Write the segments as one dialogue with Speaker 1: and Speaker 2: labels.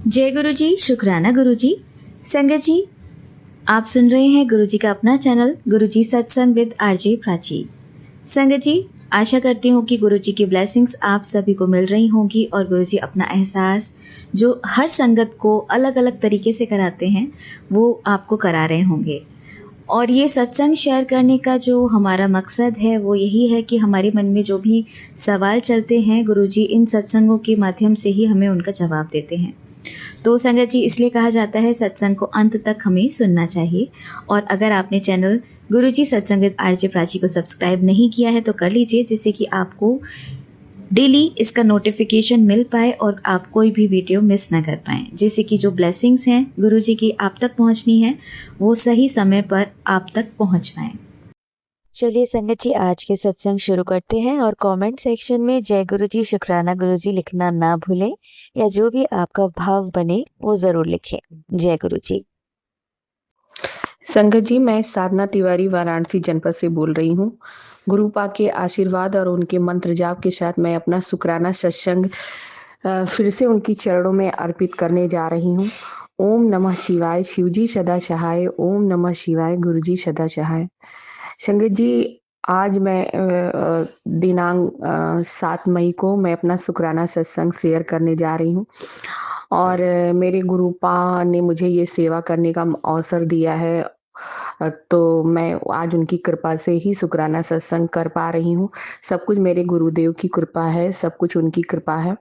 Speaker 1: जय गुरु जी, शुक्राना गुरु जी। संगत जी, आप सुन रहे हैं गुरु जी का अपना चैनल गुरु जी सत्संग विद आरजे प्राची। संगत जी, आशा करती हूँ कि गुरु जी की ब्लेसिंग्स आप सभी को मिल रही होंगी और गुरु जी अपना एहसास जो हर संगत को अलग अलग तरीके से कराते हैं वो आपको करा रहे होंगे। और ये सत्संग शेयर करने का जो हमारा मकसद है वो यही है कि हमारे मन में जो भी सवाल चलते हैं गुरु जी इन सत्संगों के माध्यम से ही हमें उनका जवाब देते हैं। तो संगत जी, इसलिए कहा जाता है सत्संग को अंत तक हमें सुनना चाहिए। और अगर आपने चैनल गुरुजी सत्संग विद आरजे प्राची को सब्सक्राइब नहीं किया है तो कर लीजिए, जिससे कि आपको डेली इसका नोटिफिकेशन मिल पाए और आप कोई भी वीडियो मिस ना कर पाएँ, जिससे कि जो ब्लेसिंग्स हैं गुरुजी की आप तक पहुंचनी है वो सही समय पर आप तक पहुंच पाएँ।
Speaker 2: चलिए संगत जी, आज के सत्संग शुरू करते हैं और कमेंट सेक्शन में जय गुरु जी, शुक्राना गुरु जी लिखना ना भूलें, या जो भी आपका भाव बने वो जरूर लिखें। जय गुरु जी।
Speaker 3: संगत जी, मैं साधना तिवारी वाराणसी जनपद से बोल रही हूँ। गुरु पाक के आशीर्वाद और उनके मंत्र जाप के साथ मैं अपना शुक्राना सत्संग फिर से उनकी चरणों में अर्पित करने जा रही हूँ। ओम नमः शिवाय, शिवजी सदा सहाय। ओम नमः शिवाय, गुरुजी सदा सहाय। संगत जी, आज मैं दिनांक 7 मई को मैं अपना शुक्राना सत्संग शेयर करने जा रही हूँ और मेरे गुरुपा ने मुझे ये सेवा करने का अवसर दिया है। तो मैं आज उनकी कृपा से ही शुक्राना सत्संग कर पा रही हूँ। सब कुछ मेरे गुरुदेव की कृपा है, सब कुछ उनकी कृपा है।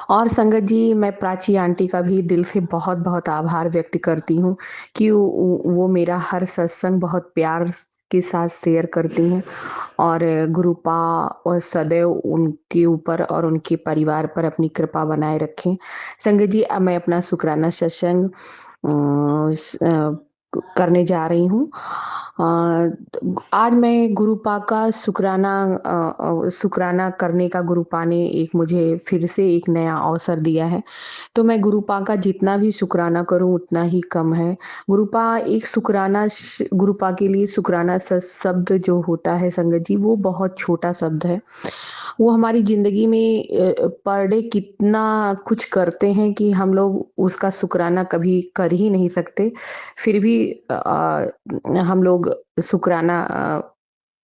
Speaker 3: और संगत जी, मैं प्राची आंटी का भी दिल से बहुत बहुत आभार व्यक्त करती हूँ कि वो मेरा हर सत्संग बहुत प्यार के साथ शेयर करती हैं और गुरुपा और सदैव उनके ऊपर और उनके परिवार पर अपनी कृपा बनाए रखें। संगत जी, अब मैं अपना शुक्राना सत्संग करने जा रही हूँ। आज मैं गुरुपा का शुक्राना करने का गुरुपा ने एक मुझे फिर से एक नया अवसर दिया है। तो मैं गुरुपा का जितना भी शुक्राना करूं उतना ही कम है। गुरुपा के लिए शुक्राना शब्द जो होता है संगत जी, वो बहुत छोटा शब्द है। वो हमारी जिंदगी में पर डे कितना कुछ करते हैं कि हम लोग उसका शुक्राना कभी कर ही नहीं सकते। फिर भी हम लोग शुक्राना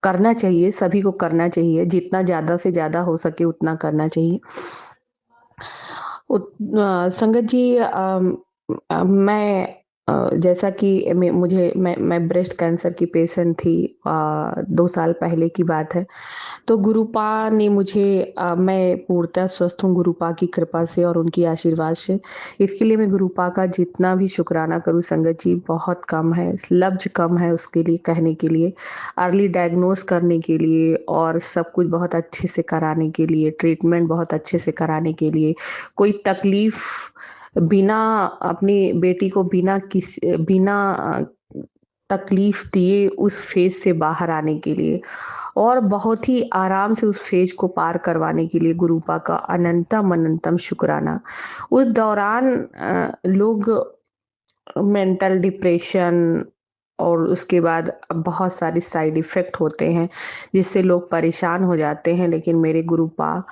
Speaker 3: करना चाहिए, सभी को करना चाहिए, जितना ज़्यादा से ज़्यादा हो सके उतना करना चाहिए। संगत जी, मैं जैसा कि मैं ब्रेस्ट कैंसर की पेशेंट थी। 2 साल पहले की बात है। तो गुरुपा ने मैं पूर्णतः स्वस्थ हूँ गुरुपा की कृपा से और उनकी आशीर्वाद से। इसके लिए मैं गुरुपा का जितना भी शुक्राना करूँ संगत जी, बहुत कम है, लफ्ज़ कम है उसके लिए कहने के लिए। अर्ली डायग्नोस करने के लिए और सब कुछ बहुत अच्छे से कराने के लिए, ट्रीटमेंट बहुत अच्छे से कराने के लिए, कोई तकलीफ बिना अपनी बेटी को बिना तकलीफ दिए उस फेज से बाहर आने के लिए और बहुत ही आराम से उस फेज को पार करवाने के लिए गुरुपा का अनंतम अनंतम शुक्राना। उस दौरान लोग मेंटल डिप्रेशन और उसके बाद बहुत सारे साइड इफ़ेक्ट होते हैं जिससे लोग परेशान हो जाते हैं, लेकिन मेरे गुरुपा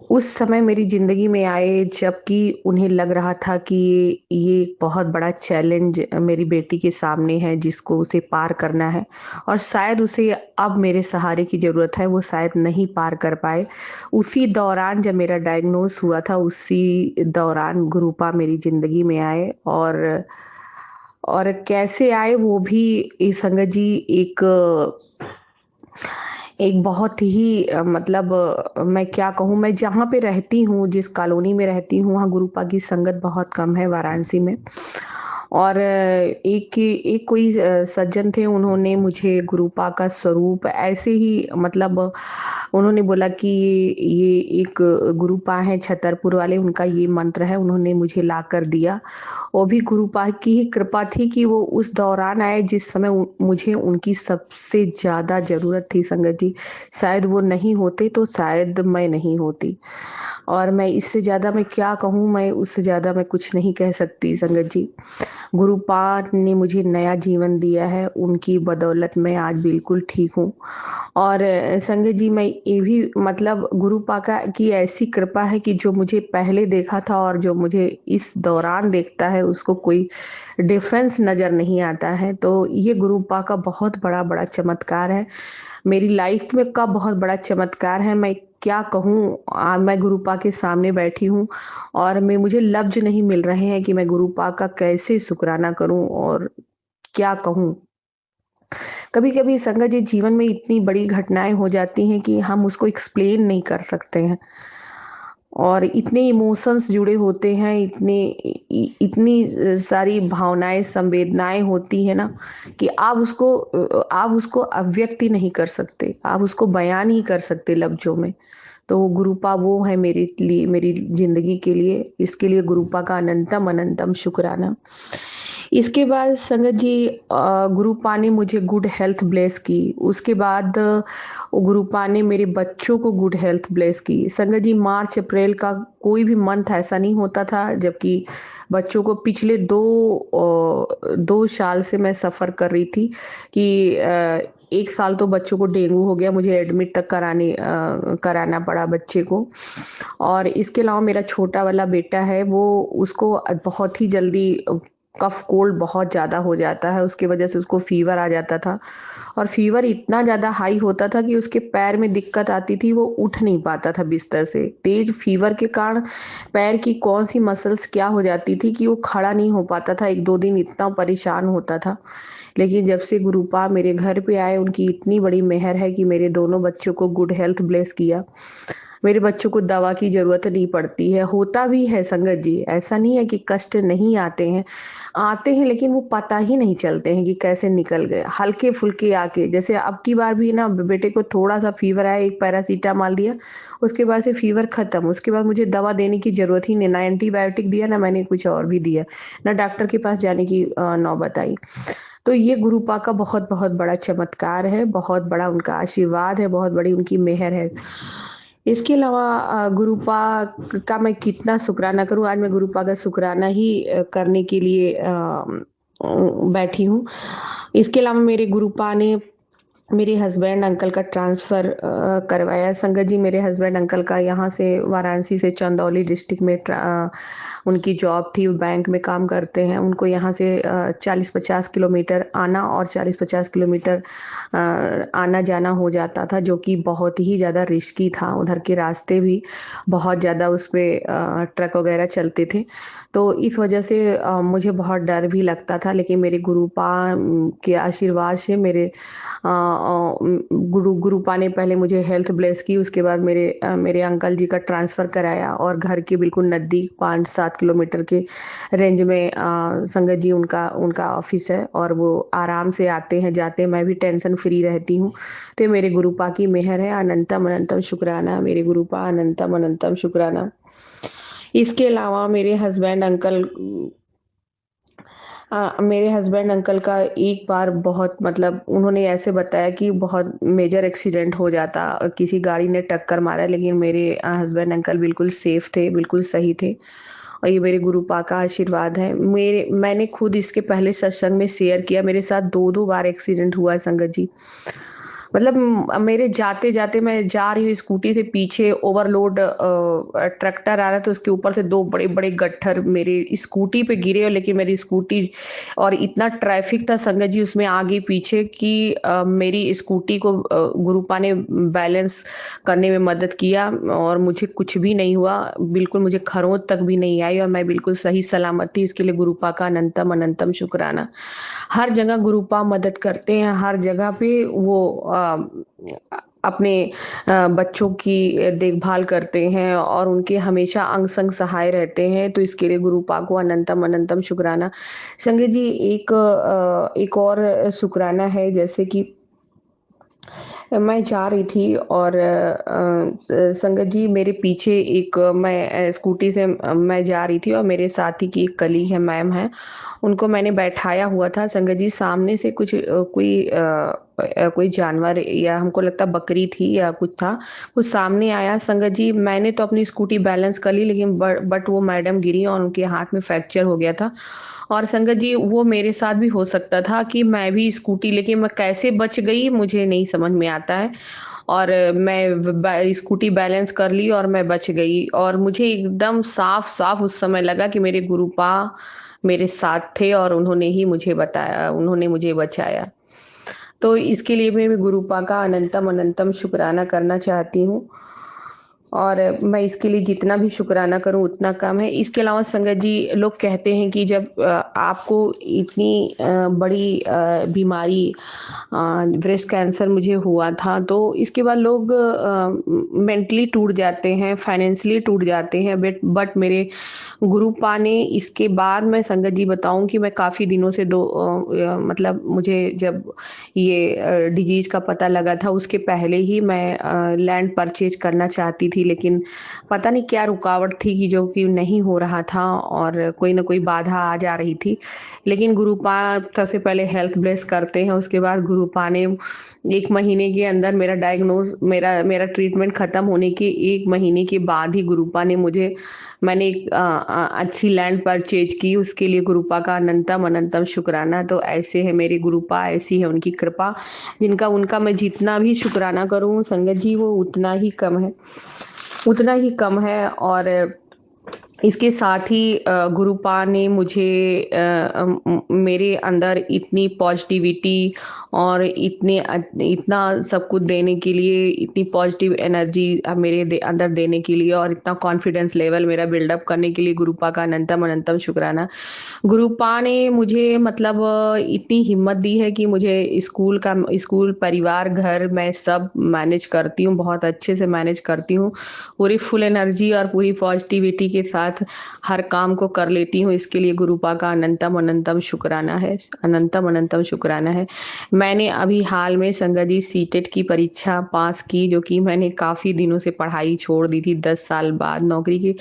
Speaker 3: उस समय मेरी ज़िंदगी में आए जबकि उन्हें लग रहा था कि ये एक बहुत बड़ा चैलेंज मेरी बेटी के सामने है जिसको उसे पार करना है और शायद उसे अब मेरे सहारे की ज़रूरत है, वो शायद नहीं पार कर पाए। उसी दौरान जब मेरा डायग्नोस हुआ था, उसी दौरान गुरुपा मेरी ज़िंदगी में आए और कैसे आए वो भी संगत जी एक बहुत ही मैं क्या कहूँ, मैं जहाँ पे रहती हूँ, जिस कॉलोनी में रहती हूँ, वहाँ गुरुपा की संगत बहुत कम है वाराणसी में। और एक कोई सज्जन थे, उन्होंने मुझे गुरुपा का स्वरूप ऐसे ही उन्होंने बोला कि ये एक गुरुपा है छतरपुर वाले, उनका ये मंत्र है, उन्होंने मुझे ला कर दिया। वो भी गुरुपा की ही कृपा थी कि वो उस दौरान आए जिस समय मुझे उनकी सबसे ज़्यादा ज़रूरत थी संगत जी। शायद वो नहीं होते तो शायद मैं नहीं होती और मैं इससे ज़्यादा मैं क्या कहूँ, मैं उससे ज़्यादा मैं कुछ नहीं कह सकती संगत जी। गुरुपा ने मुझे नया जीवन दिया है, उनकी बदौलत मैं आज बिल्कुल ठीक हूँ। और संगत जी, मैं ये भी मतलब गुरुपा का की ऐसी कृपा है कि जो मुझे पहले देखा था और जो मुझे इस दौरान देखता है उसको कोई डिफरेंस नज़र नहीं आता है। तो ये गुरुपा का बहुत बड़ा चमत्कार है। मेरी लाइफ में का बहुत बड़ा चमत्कार है। मैं क्या कहूँ, मैं गुरुपा के सामने बैठी हूँ और मैं मुझे लफ्ज़ नहीं मिल रहे हैं कि मैं गुरुपा का कैसे शुकराना करूँ और क्या कहूँ? कभी-कभी संगत जी जीवन में इतनी बड़ी घटनाएँ हो जाती हैं कि हम उसको एक्सप्लेन नहीं कर सकते हैं। और इतने इमोशंस जुड़े होते हैं, इतनी सारी भावनाएँ, संवेदनाएँ होती हैं ना कि आप उसको अभिव्यक्त ही नहीं कर सकते। आप उसको बयान ही कर सकते लफ्ज़ों में। तो गुरुपा वो है मेरे लिए, मेरी ज़िंदगी के लिए। इसके लिए गुरुपा का अनंतम शुक्राना। इसके बाद संगत जी गुरुपा ने मुझे गुड हेल्थ ब्लेस की। उसके बाद गुरुपा ने मेरे बच्चों को गुड हेल्थ ब्लेस की। संगत जी मार्च अप्रैल का कोई भी मंथ ऐसा नहीं होता था जबकि बच्चों को पिछले 2 साल से मैं सफ़र कर रही थी कि 1 साल तो बच्चों को डेंगू हो गया, मुझे एडमिट तक कराना पड़ा बच्चे को। और इसके अलावा मेरा छोटा वाला बेटा है वो उसको बहुत ही जल्दी कफ कोल्ड बहुत ज़्यादा हो जाता है, उसकी वजह से उसको फ़ीवर आ जाता था और फ़ीवर इतना ज़्यादा हाई होता था कि उसके पैर में दिक्कत आती थी, वो उठ नहीं पाता था बिस्तर से। तेज़ फ़ीवर के कारण पैर की कौन-सी मसल्स क्या हो जाती थी कि वो खड़ा नहीं हो पाता था, 1-2 दिन इतना परेशान होता था। लेकिन जब से गुरुपा मेरे घर पे आए, उनकी इतनी बड़ी मेहर है कि मेरे दोनों बच्चों को गुड हेल्थ ब्लेस किया। मेरे बच्चों को दवा की ज़रूरत नहीं पड़ती है। होता भी है संगत जी, ऐसा नहीं है कि कष्ट नहीं आते हैं लेकिन वो पता ही नहीं चलते हैं कि कैसे निकल गए। हल्के-फुल्के आके जैसे अब की बार भी ना बेटे को थोड़ा-सा फ़ीवर आया, एक पैरासिटामॉल दिया, उसके बाद से फ़ीवर ख़त्म। उसके बाद मुझे दवा देने की ज़रूरत ही नहीं, ना एंटीबायोटिक दिया, ना मैंने कुछ और भी दिया, ना डॉक्टर के पास जाने की नौबत आई। तो ये गुरुपा का बहुत-बहुत बड़ा चमत्कार है, बहुत बड़ा उनका आशीर्वाद है, बहुत बड़ी उनकी मेहर है। इसके अलावा गुरुपा का मैं कितना शुकराना करूँ, आज मैं गुरुपा का शुकराना ही करने के लिए बैठी हूँ। इसके अलावा मेरे गुरुपा ने मेरे हस्बैंड अंकल का ट्रांसफ़र करवाया। संगत जी मेरे हस्बैंड अंकल का यहाँ से वाराणसी से चंदौली डिस्ट्रिक्ट में उनकी जॉब थी, वो बैंक में काम करते हैं। उनको यहाँ से 40-50 किलोमीटर आना और 40-50 किलोमीटर आना-जाना हो जाता था, जो कि बहुत ही ज़्यादा रिस्की था। उधर के रास्ते भी बहुत ज़्यादा उसपे ट्रक वग़ैरह चलते थे। तो इस वजह से मुझे बहुत डर भी लगता था, लेकिन मेरे गुरुपा के आशीर्वाद से गुरुपा ने पहले मुझे हेल्थ ब्लेस की, उसके बाद मेरे अंकल जी का ट्रांसफ़र कराया और घर के बिल्कुल नज़दीक 5-7 किलोमीटर के रेंज में संगत जी उनका उनका ऑफ़िस है और वो आराम से आते हैं, जाते हैं, मैं भी टेंशन फ्री रहती हूँ। तो ये मेरे गुरुपा की मेहर है, अनंतम शुक्राना मेरे गुरुपा, अनंतम शुक्राना। इसके अलावा मेरे हस्बैंड अंकल का एक बार बहुत मतलब उन्होंने ऐसे बताया कि बहुत मेजर एक्सीडेंट हो जाता, किसी गाड़ी ने टक्कर मारा, लेकिन मेरे हस्बैंड अंकल बिल्कुल सेफ थे, बिल्कुल सही थे और ये मेरे गुरुपा का आशीर्वाद है। मैंने खुद इसके पहले सत्संग में शेयर किया, मेरे साथ 2-2 बार एक्सीडेंट हुआ है संगत जी। मतलब मेरे जाते-जाते मैं जा रही हूँ स्कूटी से, पीछे ओवरलोड ट्रैक्टर आ रहा है, तो उसके ऊपर से 2 बड़े-बड़े गट्ठर मेरी स्कूटी पे गिरे और लेकिन मेरी स्कूटी और इतना ट्रैफिक था संगत जी उसमें आगे-पीछे कि मेरी स्कूटी को गुरुपा ने बैलेंस करने में मदद किया और मुझे कुछ भी नहीं हुआ। बिल्कुल मुझे खरोंच तक भी नहीं आई और मैं बिल्कुल सही सलामत थी। इसके लिए गुरुपा का अनंतम शुक्राना। हर जगह गुरुपा मदद करते हैं, हर जगह पे वो अपने बच्चों की देखभाल करते हैं और उनके हमेशा अंग-संग सहाय रहते हैं, तो इसके लिए गुरुपा को अनंतम शुक्राना। संगत जी एक और शुक्राना है, जैसे कि मैं जा रही थी और संगत जी मेरे पीछे मैं स्कूटी से मैं जा रही थी और मेरे साथी की एक कलीग है, मैम हैं, उनको मैंने बैठाया हुआ था। संगत जी सामने से कोई कोई जानवर या हमको लगता बकरी थी या कुछ था, कुछ सामने आया संगत जी। मैंने तो अपनी स्कूटी बैलेंस कर ली, लेकिन बट वो मैडम गिरी और उनके हाथ में फ्रैक्चर हो गया था। और संगत जी वो मेरे साथ भी हो सकता था कि मैं भी स्कूटी लेके मैं कैसे बच गई मुझे नहीं समझ में आता है। और मैं स्कूटी बैलेंस कर ली और मैं बच गई, और मुझे एकदम साफ साफ उस समय लगा कि मेरे गुरुपा मेरे साथ थे और उन्होंने ही मुझे बताया, उन्होंने मुझे बचाया। तो इसके लिए मैं गुरुपा का अनंतम अनंतम शुक्राना करना चाहती हूँ, और मैं इसके लिए जितना भी शुक्राना करूँ उतना कम है। इसके अलावा संगत जी लोग कहते हैं कि जब आपको इतनी बड़ी बीमारी ब्रेस्ट कैंसर मुझे हुआ था, तो इसके बाद लोग मेंटली टूट जाते हैं, फाइनेंशियली टूट जाते हैं, बट मेरे गुरुपा ने इसके बाद, मैं संगत जी बताऊं कि मैं काफ़ी दिनों से मतलब मुझे जब ये डिजीज़ का पता लगा था उसके पहले ही मैं लैंड परचेज करना चाहती थी, लेकिन पता नहीं क्या रुकावट थी कि जो कि नहीं हो रहा था, और कोई ना कोई बाधा आ जा रही थी। लेकिन गुरुपा सबसे पहले हेल्थ ब्लेस करते हैं, उसके बाद गुरुपा ने 1 महीने के अंदर मेरा मेरा ट्रीटमेंट ख़त्म होने के 1 महीने के बाद ही गुरुपा ने मुझे मैंने एक अच्छी लैंड परचेज की, उसके लिए गुरुपा का अनंतम अनंतम शुक्राना। तो ऐसे है मेरे गुरुपा, ऐसी है उनकी कृपा, जिनका उनका मैं जितना भी शुक्राना करूँ संगत जी वो उतना ही कम है, उतना ही कम है। और इसके साथ ही गुरुपा ने मुझे मेरे अंदर इतनी पॉजिटिविटी और इतना सब कुछ देने के लिए, इतनी पॉजिटिव एनर्जी अंदर देने के लिए, और इतना कॉन्फिडेंस लेवल मेरा बिल्डअप करने के लिए गुरुपा का अनंतम अनंतम शुक्राना। गुरुपा ने मुझे मतलब इतनी हिम्मत दी है कि मुझे स्कूल, परिवार, घर मैं सब मैनेज करती हूँ, बहुत अच्छे से मैनेज करती हूँ। पूरी फुल एनर्जी और पूरी पॉजिटिविटी के साथ हर काम को कर लेती हूँ। इसके लिए गुरुपा का अनंतम अनंतम शुक्राना है, अनंतम अनंतम शुक्राना है। मैंने अभी हाल में संगत जी सीटेट की परीक्षा पास की, जो कि मैंने काफ़ी दिनों से पढ़ाई छोड़ दी थी, 10 साल बाद नौकरी की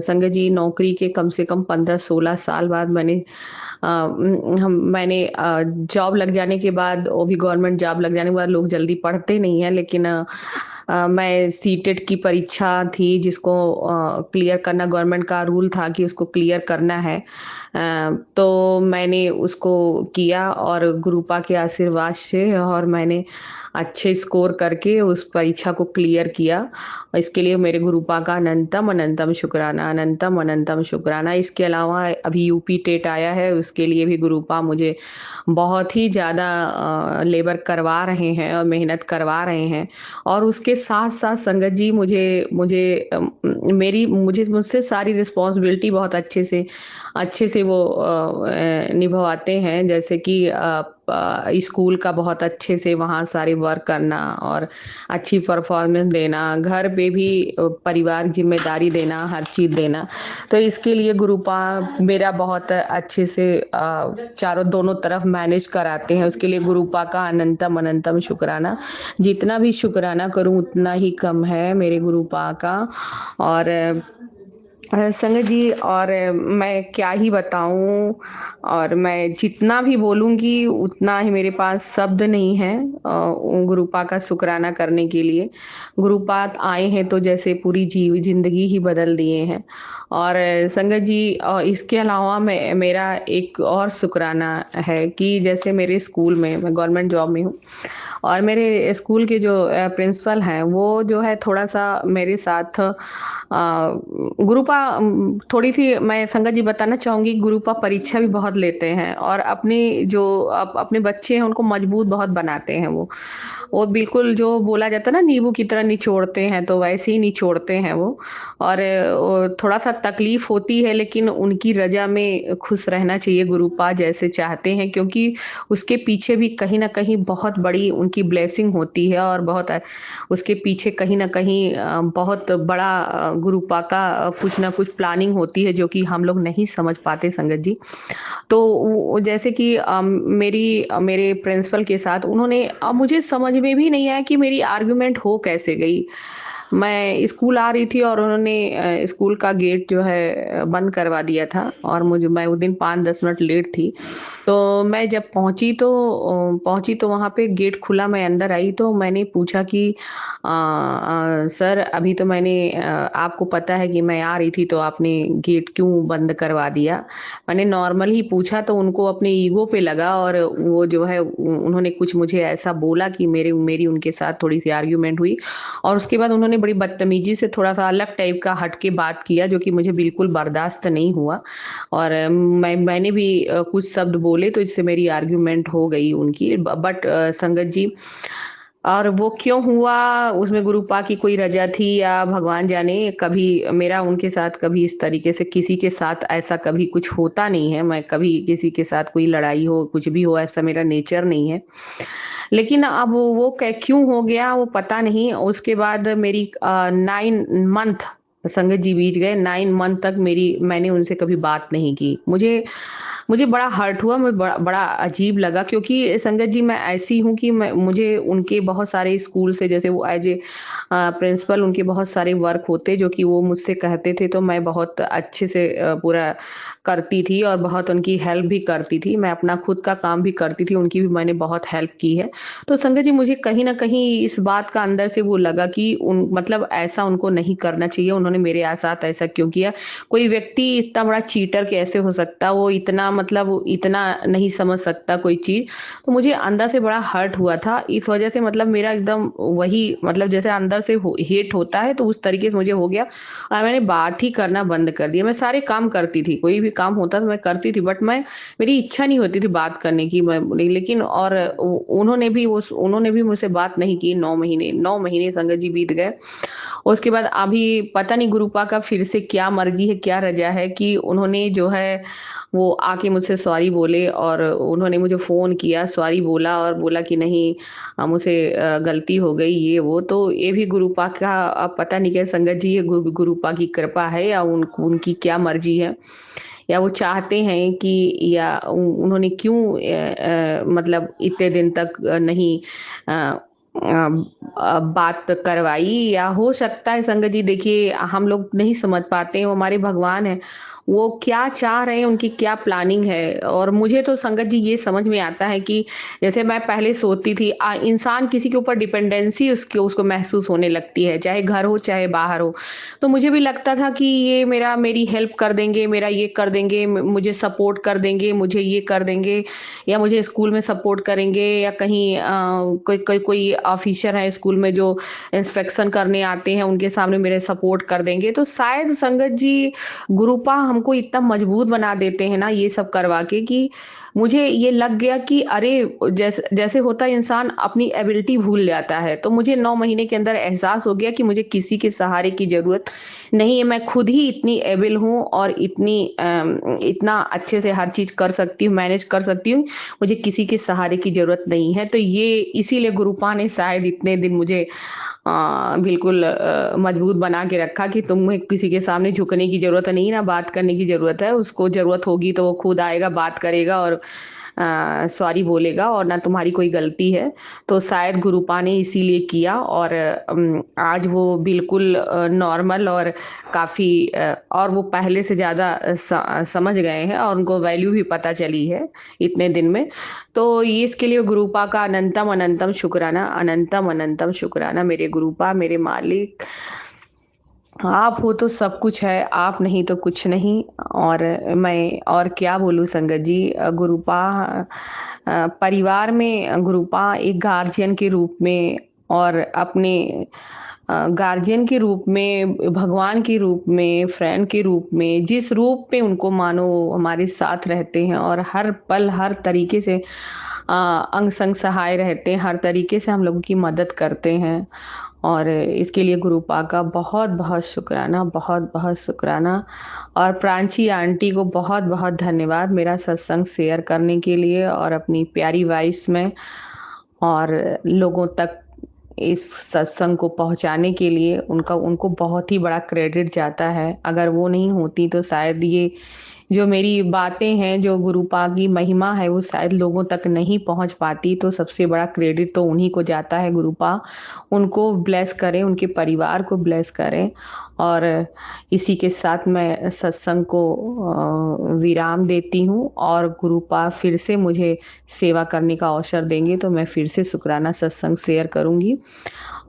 Speaker 3: संगत जी नौकरी के कम से कम 15-16 साल बाद मैंने जॉब लग जाने के बाद, वो भी गवर्नमेंट जॉब लग जाने के बाद लोग जल्दी पढ़ते नहीं हैं, लेकिन मैं सीटेट की परीक्षा थी जिसको क्लियर करना, गवर्नमेंट का रूल था कि उसको क्लियर करना है। तो मैंने उसको किया और गुरुपा के आशीर्वाद से, और मैंने अच्छे स्कोर करके उस परीक्षा को क्लियर किया। इसके लिए मेरे गुरुपा का अनंतम अनंतम शुक्राना, अनंतम अनंतम शुक्राना। इसके अलावा अभी यूपी टेट आया है, उसके लिए भी गुरुपा मुझे बहुत ही ज़्यादा लेबर करवा रहे हैं और मेहनत करवा रहे हैं। और उसके साथ साथ संगत जी मुझे मुझे मुझसे सारी रिस्पॉन्सिबिलिटी बहुत अच्छे से वो निभवाते हैं, जैसे कि स्कूल का बहुत अच्छे से वहाँ सारे वर्क करना और अच्छी परफॉर्मेंस देना, घर पे भी परिवार जिम्मेदारी देना, हर चीज़ देना। तो इसके लिए गुरुपा मेरा बहुत अच्छे से चारों दोनों तरफ मैनेज कराते हैं। उसके लिए गुरुपा का अनंतम अनंतम शुक्राना, जितना भी शुक्राना करूं उतना ही कम है मेरे गुरुपा का। और संगत जी, और मैं क्या ही बताऊं, और मैं जितना भी बोलूंगी उतना ही मेरे पास शब्द नहीं है गुरुपा का शुक्राना करने के लिए। गुरुपात आए हैं तो जैसे पूरी जिंदगी ही बदल दिए हैं। और संगत जी इसके अलावा मेरा एक और शुक्राना है कि जैसे मेरे स्कूल में, मैं गवर्नमेंट जॉब में हूँ, और मेरे स्कूल के जो प्रिंसिपल हैं वो जो है थोड़ा सा मेरे साथ गुरुपा थोड़ी सी, मैं संगत जी बताना चाहूँगी, गुरुपा परीक्षा भी बहुत लेते हैं और अपने बच्चे हैं उनको मजबूत बहुत बनाते हैं। वो बिल्कुल जो बोला जाता है ना, नींबू की तरह निचोड़ते हैं, तो वैसे ही निचोड़ते हैं वो। और थोड़ा सा तकलीफ होती है, लेकिन उनकी रजा में खुश रहना चाहिए, गुरुपा जैसे चाहते हैं, क्योंकि उसके पीछे भी कहीं ना कहीं बहुत बड़ी उनकी ब्लेसिंग होती है, और उसके पीछे कहीं ना कहीं बहुत बड़ा गुरुपा का कुछ ना कुछ प्लानिंग होती है, जो कि हम लोग नहीं समझ पाते संगत जी। तो जैसे कि मेरे प्रिंसिपल के साथ उन्होंने, अब मुझे समझ में भी नहीं आया कि मेरी आर्गुमेंट हो कैसे गई। मैं स्कूल आ रही थी और उन्होंने स्कूल का गेट जो है बंद करवा दिया था, और मैं उस दिन 5-10 मिनट लेट थी। तो मैं जब पहुँची तो वहाँ पे गेट खुला, मैं अंदर आई तो मैंने पूछा कि सर अभी तो आपको पता है कि मैं आ रही थी तो आपने गेट क्यों बंद करवा दिया? मैंने नॉर्मल ही पूछा तो उनको अपने ईगो पे लगा और वो जो है उन्होंने कुछ मुझे ऐसा बोला कि मेरी उनके साथ थोड़ी-सी आर्ग्यूमेंट हुई और उसके बाद उन्होंने बड़ी बदतमीज़ी से थोड़ा-सा अलग टाइप का हट के बात किया जो कि मुझे बिल्कुल बर्दाश्त नहीं हुआ। और मैंने भी कुछ शब्द बोले तो इससे मेरी आर्ग्यूमेंट हो गई उनकी बट संगत जी और वो क्यों हुआ उसमें गुरुपा की कोई रज़ा थी या भगवान जाने कभी मेरा उनके साथ कभी इस तरीके से किसी के साथ ऐसा कभी कुछ होता नहीं है। मैं कभी किसी के साथ कोई लड़ाई हो, कुछ भी हो ऐसा मेरा नेचर नहीं है। लेकिन अब वो कै क्यों हो गया वो पता नहीं। उसके बाद मेरी 9 मंथ संगत जी बीत गए 9 मंथ तक मेरी मैंने उनसे कभी बात नहीं की। मुझे मुझे बड़ा हर्ट हुआ, मैं बड़ा बड़ा अजीब लगा क्योंकि संगत जी मैं ऐसी हूँ कि मैं मुझे उनके बहुत सारे स्कूल से जैसे वो एज़ ए प्रिंसिपल उनके बहुत सारे वर्क होते जो कि वो मुझसे कहते थे तो मैं बहुत अच्छे से पूरा करती थी और बहुत उनकी हेल्प भी करती थी। मैं अपना खुद का काम भी करती थी, उनकी भी मैंने बहुत हेल्प की है। तो संगत जी मुझे कहीं न कहीं इस बात का अंदर से वो लगा कि उन मतलब ऐसा उनको नहीं करना चाहिए, उन्होंने मेरे साथ ऐसा क्यों किया? कोई व्यक्ति इतना बड़ा चीटर कैसे हो सकता? वो इतना मतलब इतना नहीं समझ सकता कोई चीज़। तो मुझे अंदर से बड़ा हर्ट हुआ था। इस वज़ह से मतलब मेरा एकदम वही मतलब जैसे अंदर से हो हेट होता है तो उस तरीके से मुझे हो गया और मैंने बात ही करना बंद कर दिया। मैं सारे काम करती थी, कोई भी काम होता तो मैं करती थी बट मेरी इच्छा नहीं होती थी बात करने की लेकिन और उन्होंने भी मुझसे बात नहीं की 9 महीने संगत जी बीत गए। उसके बाद अभी पता नहीं गुरुपा का फिर से क्या मर्ज़ी है, क्या रजा है कि उन्होंने जो है वो आके मुझसे सॉरी बोले और उन्होंने मुझे फ़ोन किया, सॉरी बोला और बोला कि नहीं मुझसे गलती हो गई ये वो। तो ये भी गुरुपा का अब पता नहीं क्या संगत जी ये गुरुपा की कृपा है या उनकी क्या मर्ज़ी है। या वो चाहते हैं कि या उन्होंने क्यों मतलब इतने दिन तक नहीं अ बात करवाई या हो सकता है संगत जी देखिए हम लोग नहीं समझ पाते हैं, वो हमारे भगवान हैं। वो क्या चाह रहे हैं, उनकी क्या प्लानिंग है और मुझे तो संगत जी ये समझ में आता है कि जैसे मैं पहले सोचती थी इंसान किसी के ऊपर डिपेंडेंसी उसको महसूस होने लगती है, चाहे घर हो, चाहे बाहर हो। तो मुझे भी लगता था कि ये मेरी हेल्प कर देंगे, मेरा ये कर देंगे, मुझे सपोर्ट कर देंगे, मुझे ये कर देंगे या मुझे स्कूल में सपोर्ट करेंगे या कहीं कोई ऑफिसर है स्कूल में जो इंस्पेक्शन करने आते हैं, उनके सामने मेरे सपोर्ट कर देंगे। तो शायद संगत जी गुरुपा हमको इतना मजबूत बना देते हैं ना ये सब करवा के कि मुझे ये लग गया कि अरे जैसे जैसे होता है इंसान अपनी एबिलिटी भूल जाता है। तो मुझे 9 महीने के अंदर एहसास हो गया कि मुझे किसी के सहारे की ज़रूरत नहीं है। मैं खुद ही इतनी एबल हूँ और इतना अच्छे से हर चीज़ कर सकती हूँ, मैनेज कर सकती हूँ। मुझे किसी के सहारे की ज़रूरत नहीं है। तो ये इसीलिए गुरुपा ने शायद इतने दिन मुझे बिल्कुल मजबूत बना के रखा कि तुम्हें किसी के सामने झुकने की ज़रूरत नहीं, ना बात करने की ज़रूरत है। उसको ज़रूरत होगी तो वो खुद आएगा, बात करेगा और सॉरी बोलेगा और ना तुम्हारी कोई गलती है। तो शायद गुरुपा ने इसीलिए किया और आज वो बिल्कुल नॉर्मल और काफ़ी और वो पहले से ज़्यादा समझ गए हैं और उनको वैल्यू भी पता चली है इतने दिन में। तो ये इसके लिए गुरुपा का अनंतम अनंतम शुक्राना, अनंतम अनंतम शुक्राना मेरे गुरुपा, मेरे मालिक। आप हो तो सब कुछ है, आप नहीं तो कुछ नहीं और मैं और क्या बोलूँ संगत जी गुरुपा परिवार में गुरुपा एक गार्जियन के रूप में और अपने गार्जियन के रूप में, भगवान के रूप में, फ्रेंड के रूप में, जिस रूप में उनको मानो हमारे साथ रहते हैं और हर पल, हर तरीके से अंग संग सहाय रहते हैं, हर तरीके से हम लोगों की मदद करते हैं। और इसके लिए गुरुपा का बहुत-बहुत शुक्राना, बहुत-बहुत शुक्राना और प्रांची आंटी को बहुत-बहुत धन्यवाद मेरा सत्संग शेयर करने के लिए और अपनी प्यारी वॉइस में और लोगों तक इस सत्संग को पहुँचाने के लिए उनको बहुत ही बड़ा क्रेडिट जाता है। अगर वो नहीं होती तो शायद ये जो मेरी बातें हैं, जो गुरुपा की महिमा है, वो शायद लोगों तक नहीं पहुँच पाती, तो सबसे बड़ा क्रेडिट तो उन्हीं को जाता है। गुरुपा उनको ब्लेस करें, उनके परिवार को ब्लेस करें। और इसी के साथ मैं सत्संग को विराम देती हूँ, और गुरुपा फिर से मुझे सेवा करने का अवसर देंगे तो मैं फिर से शुक्राना सत्संग शेयर करूँगी।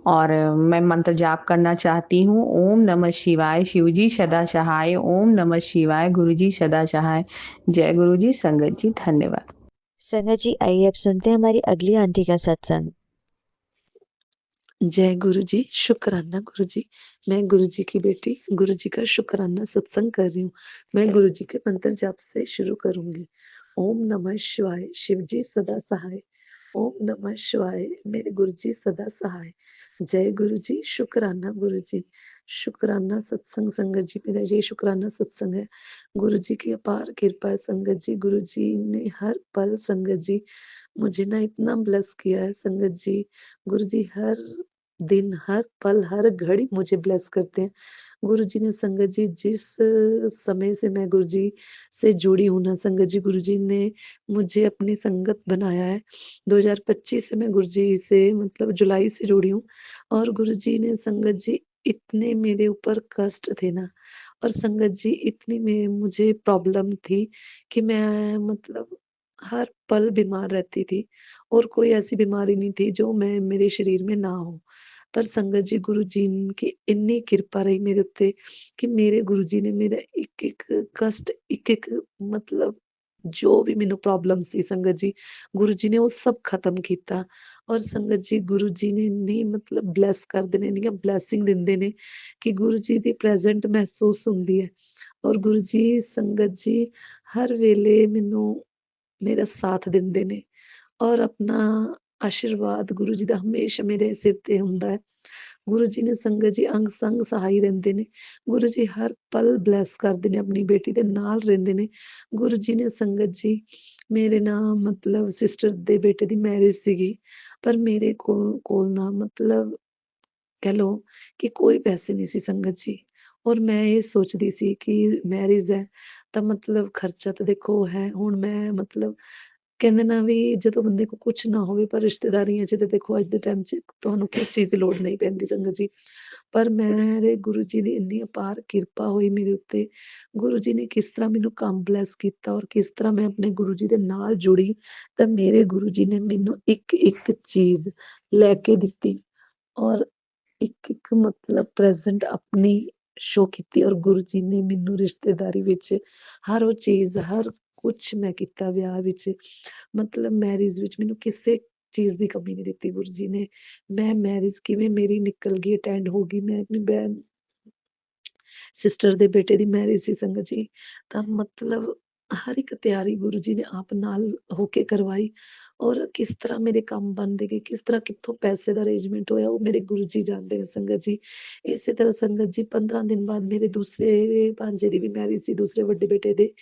Speaker 3: और मैं मंत्र जाप करना चाहती हूँ। ओम नमः शिवाय, शिवजी सदा सहाय। ओम नमः शिवाय, गुरुजी सदा सहाय। जय गुरुजी, संगत जी, धन्यवाद।
Speaker 2: संगत जी, आइए अब सुनते हैं हमारी अगली आंटी का सत्संग।
Speaker 4: जय गुरु जी, शुक्राना गुरु जी। मैं गुरु जी की बेटी गुरु जी का शुक्राना सत्संग कर रही हूँ। मैं गुरु जी के मंत्र जाप से शुरू करूंगी। ओम नमः शिवाय, शिव जी सदा सहाय। ओम नमः शिवाय, मेरे गुरु जी सदा सहाय। जय गुरु जी, शुक्राना गुरु जी। शुक्राना सत्संग संगत जी, मेरा ये शुक्राना सत्संग है। गुरु जी की अपार कृपा है संगत जी। गुरु जी ने हर पल संगत जी मुझे ना इतना ब्लेस किया है संगत जी। गुरु जी हर दिन, हर पल, हर घड़ी मुझे ब्लेस करते हैं। गुरु जी ने संगत जी जिस समय से मैं गुरु जी से जुड़ी हूँ ना संगत जी, गुरु जी ने मुझे अपनी संगत बनाया है। 2025 से मैं गुरु जी से मतलब जुलाई से जुड़ी हूँ, और गुरु जी ने संगत जी इतने मेरे ऊपर कष्ट थे ना, और संगत जी इतनी में मुझे प्रॉब्लम थी कि मैं मतलब हर पल बीमार रहती थी, और कोई ऐसी बीमारी नहीं थी जो मैं मेरे शरीर में ना हो। पर संगत जी गुरु जी की इन्नी कृपा रही मेरे उत्ते कि मेरे गुरु जी ने मेरा एक-एक कष्ट, एक-एक मतलब जो भी ਮੈਨੂੰ प्रॉब्लम ਸੀ ਸੰਗਤ ਜੀ, ਗੁਰੂ ਜੀ ਨੇ ਉਹ ਸਭ ਖਤਮ ਕੀਤਾ। ਔਰ ਸੰਗਤ ਜੀ ਗੁਰੂ ਜੀ ਨੇ ਇੰਨੀ ਮਤਲਬ ਬਲੈਸ ਕਰਦੇ ਨੇ, ਇੰਨੀਆਂ ਬਲੈਸਿੰਗ ਦਿੰਦੇ ਨੇ ਕਿ ਗੁਰੂ ਜੀ ਦੀ ਪ੍ਰੈਜ਼ੈਂਟ ਮਹਿਸੂਸ ਹੁੰਦੀ ਹੈ। ਔਰ ਗੁਰੂ ਜੀ ਸੰਗਤ ਜੀ ਹਰ ਵੇਲੇ ਮੈਨੂੰ ਮੇਰਾ ਸਾਥ ਦਿੰਦੇ ਨੇ, ਔਰ ਆਪਣਾ ਆਸ਼ੀਰਵਾਦ ਗੁਰੂ ਜੀ ਦਾ ਹਮੇਸ਼ਾ ਮੇਰੇ ਸਿਰ ਤੇ ਹੁੰਦਾ ਹੈ। ਗੁਰੂ ਜੀ ਨੇ ਸੰਗਤ ਜੀ ਅੰਗ ਸੰਗ ਸਹਾਈ ਰਹਿੰਦੇ ਨੇ। ਗੁਰੂ ਜੀ ਹਰ ਪਲ ਬਲੈਸ ਕਰਦੇ ਨੇ, ਆਪਣੀ ਬੇਟੀ ਦੇ ਨਾਲ ਰਹਿੰਦੇ ਨੇ। ਗੁਰੂ ਜੀ ਨੇ ਸੰਗਤ ਜੀ ਮੇਰੇ ਨਾਲ ਮਤਲਬ ਸਿਸਟਰ ਦੇ ਬੇਟੇ ਦੀ ਮੈਰਿਜ ਸੀਗੀ, ਪਰ ਮੇਰੇ ਕੋਲ ਨਾ ਮਤਲਬ ਕਹਿ ਲਓ ਕਿ ਕੋਈ ਪੈਸੇ ਨਹੀਂ ਸੀ ਸੰਗਤ ਜੀ। ਔਰ ਮੈਂ ਇਹ ਸੋਚਦੀ ਸੀ ਕਿ ਮੈਰਿਜ ਹੈ ਤਾਂ ਮਤਲਬ ਖਰਚਾ ਤਾਂ ਦੇਖੋ ਹੈ। ਹੁਣ ਮੈਂ ਮਤਲਬ ਕਹਿੰਦੇ ਨਾ ਵੀ ਜਦੋਂ ਬੰਦੇ ਕੋਲ ਕੁਛ ਨਾ ਹੋਵੇ, ਪਰ ਰਿਸ਼ਤੇਦਾਰੀਆਂ 'ਚ ਤਾਂ ਦੇਖੋ ਅੱਜ ਦੇ ਟਾਈਮ 'ਚ ਤੁਹਾਨੂੰ ਕਿਸ ਚੀਜ਼ ਦੀ ਲੋੜ ਨਹੀਂ ਪੈਂਦੀ ਸੰਗਤ ਜੀ। ਪਰ ਮੇਰੇ ਗੁਰੂ ਜੀ ਦੀ ਇੰਨੀ ਅਪਾਰ ਕਿਰਪਾ ਹੋਈ ਮੇਰੇ ਉੱਤੇ। ਗੁਰੂ ਜੀ ਨੇ ਕਿਸ ਤਰ੍ਹਾਂ ਮੈਨੂੰ ਕੰਮ ਬਲੈਸ ਕੀਤਾ, ਔਰ ਕਿਸ ਤਰ੍ਹਾਂ ਮੈਂ ਆਪਣੇ ਗੁਰੂ ਜੀ ਦੇ ਨਾਲ ਜੁੜੀ, ਤਾਂ ਮੇਰੇ ਗੁਰੂ ਜੀ ਨੇ ਮੈਨੂੰ ਇੱਕ-ਇੱਕ ਚੀਜ਼ ਲੈ ਕੇ ਦਿੱਤੀ, ਔਰ ਇੱਕ-ਇੱਕ ਮਤਲਬ ਪ੍ਰੈਜ਼ੈਂਟ ਆਪਣੀ ਸ਼ੋ ਕੀਤੀ। ਔਰ ਗੁਰੂ ਜੀ ਨੇ ਮੈਨੂੰ ਰਿਸ਼ਤੇਦਾਰੀ ਵਿੱਚ ਹਰ ਉਹ ਚੀਜ਼, ਹਰ ਕੁਛ ਮੈਂ ਕੀਤਾ ਵਿਆਹ ਵਿੱਚ, ਮਤਲਬ ਮੈਰਿਜ ਵਿੱਚ ਮੈਨੂੰ ਕਿਸੇ ਚੀਜ਼ ਦੀ ਕਮੀ ਨਹੀਂ ਦਿੱਤੀ ਗੁਰੂ ਜੀ ਨੇ। ਮੈਂ ਮੈਰਿਜ ਕਿਵੇਂ ਮੇਰੀ ਨਿਕਲ ਗਈ, ਅਟੈਂਡ ਹੋ ਗਈ। ਮੈਂ ਆਪਣੀ ਸਿਸਟਰ ਦੇ ਬੇਟੇ ਦੀ ਮੈਰਿਜ ਸੀ ਸੰਗਤ ਜੀ, ਤਾਂ ਮਤਲਬ ਹਰ ਇੱਕ ਤਿਆਰੀ ਗੁਰੂ ਜੀ ਨੇ ਆਪ ਨਾਲ ਹੋ ਕੇ ਕਰਵਾਈ, ਔਰ ਕਿਸ ਤਰ੍ਹਾਂ ਮੇਰੇ ਕੰਮ ਬਣਦੇ ਗਏ, ਕਿਸ ਤਰ੍ਹਾਂ ਕਿੱਥੋਂ ਪੈਸੇ ਦਾ ਅਰੇਂਜਮੈਂਟ ਹੋਇਆ, ਉਹ ਮੇਰੇ ਗੁਰੂ ਜੀ ਜਾਣਦੇ ਨੇ ਸੰਗਤ ਜੀ। ਇਸੇ ਤਰ੍ਹਾਂ ਸੰਗਤ ਜੀ 15 ਦਿਨ ਬਾਅਦ ਮੇਰੇ ਦੂਸਰੇ ਭਾਂਜੇ ਦੀ ਵੀ ਮੈਰਿਜ ਸੀ, ਦੂਸਰੇ ਵੱਡੇ ਬੇਟੇ ਦੇ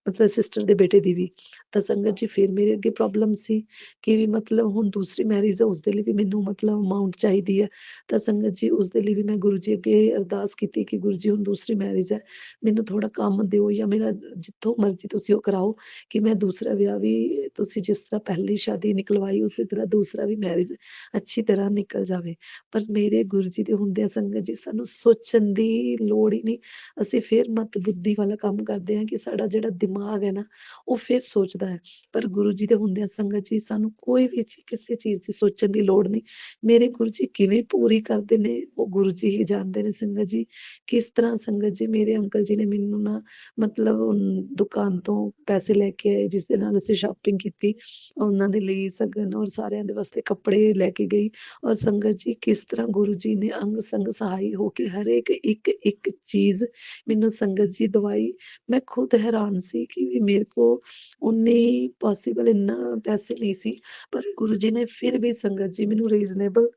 Speaker 4: ਮਤਲਬ ਸਿਸਟਰ ਦੇ ਬੇਟੇ ਦੀ ਵੀ। ਤਾਂ ਸੰਗਤ ਜੀ ਫਿਰ ਮੇਰੇ ਅੱਗੇ ਪ੍ਰੋਬਲਮ ਸੀ ਕਿ ਵੀ ਮਤਲਬ ਹੁਣ ਦੂਸਰੀ ਮੈਰਿਜ ਹੈ, ਉਸਦੇ ਲਈ ਵੀ ਮੈਨੂੰ ਮਤਲਬ ਅਮਾਊਂਟ ਚਾਹੀਦੀ ਹੈ। ਤਾਂ ਸੰਗਤ ਜੀ ਉਸਦੇ ਲਈ ਵੀ ਮੈਂ ਗੁਰੂ ਜੀ ਅੱਗੇ ਅਰਦਾਸ ਕੀਤੀ ਕਿ ਗੁਰੂ ਜੀ ਹੁਣ ਦੂਸਰੀ ਮੈਰਿਜ ਹੈ, ਮੈਨੂੰ ਥੋੜ੍ਹਾ ਕੰਮ ਦਿਓ, ਜਾਂ ਮੇਰਾ ਜਿੱਥੋਂ ਮਰਜ਼ੀ ਤੁਸੀਂ ਉਹ ਕਰਾਓ ਕਿ ਮੈਂ ਦੂਸਰਾ ਵਿਆਹ ਵੀ ਤੁਸੀਂ ਜਿਸ ਤਰ੍ਹਾਂ ਪਹਿਲੀ ਸ਼ਾਦੀ ਨਿਕਲਵਾਈ ਉਸੇ ਤਰ੍ਹਾਂ ਦੂਸਰਾ ਵੀ ਮੈਰਿਜ ਅੱਛੀ ਤਰ੍ਹਾਂ ਨਿਕਲ ਜਾਵੇ। ਪਰ ਮੇਰੇ ਗੁਰੂ ਜੀ ਦੇ ਹੁੰਦਿਆਂ ਸੰਗਤ ਜੀ ਸਾਨੂੰ ਸੋਚਣ ਦੀ ਲੋੜ ਹੀ ਨਹੀਂ। ਅਸੀਂ ਫਿਰ ਮਤ ਬੁੱਧੀ ਵਾਲਾ ਕੰਮ ਕਰਦੇ ਹਾਂ ਕਿ ਸਾਡਾ ਜਿਹੜਾ ਦਿਮਾਗ ਹੈ ਨਾ ਉਹ ਫਿਰ ਸੋਚਦਾ ਹੈ। ਪਰ ਗੁਰੂ ਜੀ ਦੇ ਹੁੰਦਿਆਂ ਸੰਗਤ ਜੀ ਸਾਨੂੰ ਕੋਈ ਵੀ ਕਿਸੇ ਚੀਜ਼ ਦੀ ਸੋਚਣ ਦੀ ਲੋੜ ਨਹੀਂ। ਮੇਰੇ ਗੁਰੂ ਜੀ ਕਿਵੇਂ ਪੂਰੀ ਕਰਦੇ ਨੇ ਉਹ ਗੁਰੂ ਜੀ ਹੀ ਜਾਣਦੇ ਨੇ ਸੰਗਤ ਜੀ। ਕਿਸ ਤਰ੍ਹਾਂ ਸੰਗਤ ਜੀ ਮੇਰੇ ਅੰਕਲ ਜੀ ਨੇ ਮੈਨੂੰ ਨਾ ਮਤਲਬ ਦੁਕਾਨ ਤੋਂ ਪੈਸੇ ਲੈ ਕੇ ਆਏ, ਜਿਸ ਦੇ ਨਾਲ ਅਸੀਂ ਸ਼ਾਪਿੰਗ ਕੀਤੀ, ਉਹਨਾਂ ਦੇ ਲਈ ਸਗਨ ਔਰ ਸਾਰਿਆਂ ਦੇ ਵਾਸਤੇ ਕੱਪੜੇ ਲੈ ਕੇ ਗਈ। ਔਰ ਸੰਗਤ ਜੀ ਕਿਸ ਤਰ੍ਹਾਂ ਗੁਰੂ ਜੀ ਨੇ ਅੰਗ ਸੰਗ ਸਹਾਈ ਹੋ ਕੇ ਹਰੇਕ ਇੱਕ ਚੀਜ਼ ਮੈਨੂੰ ਸੰਗਤ ਜੀ ਦਵਾਈ। ਮੈਂ ਖੁਦ ਹੈਰਾਨ ਸੀ ਕਿ ਵੀ ਮੇਰੇ ਕੋ ਉਨੀ ਪੋਸੀਬਲ ਇੰਨਾ ਪੈਸੇ ਨਹੀਂ ਸੀ, ਪਰ ਗੁਰੂ ਜੀ ਨੇ ਫਿਰ ਵੀ ਸੰਗਤ ਜੀ ਮੈਨੂੰ ਰੀਜ਼ਨੇਬਲ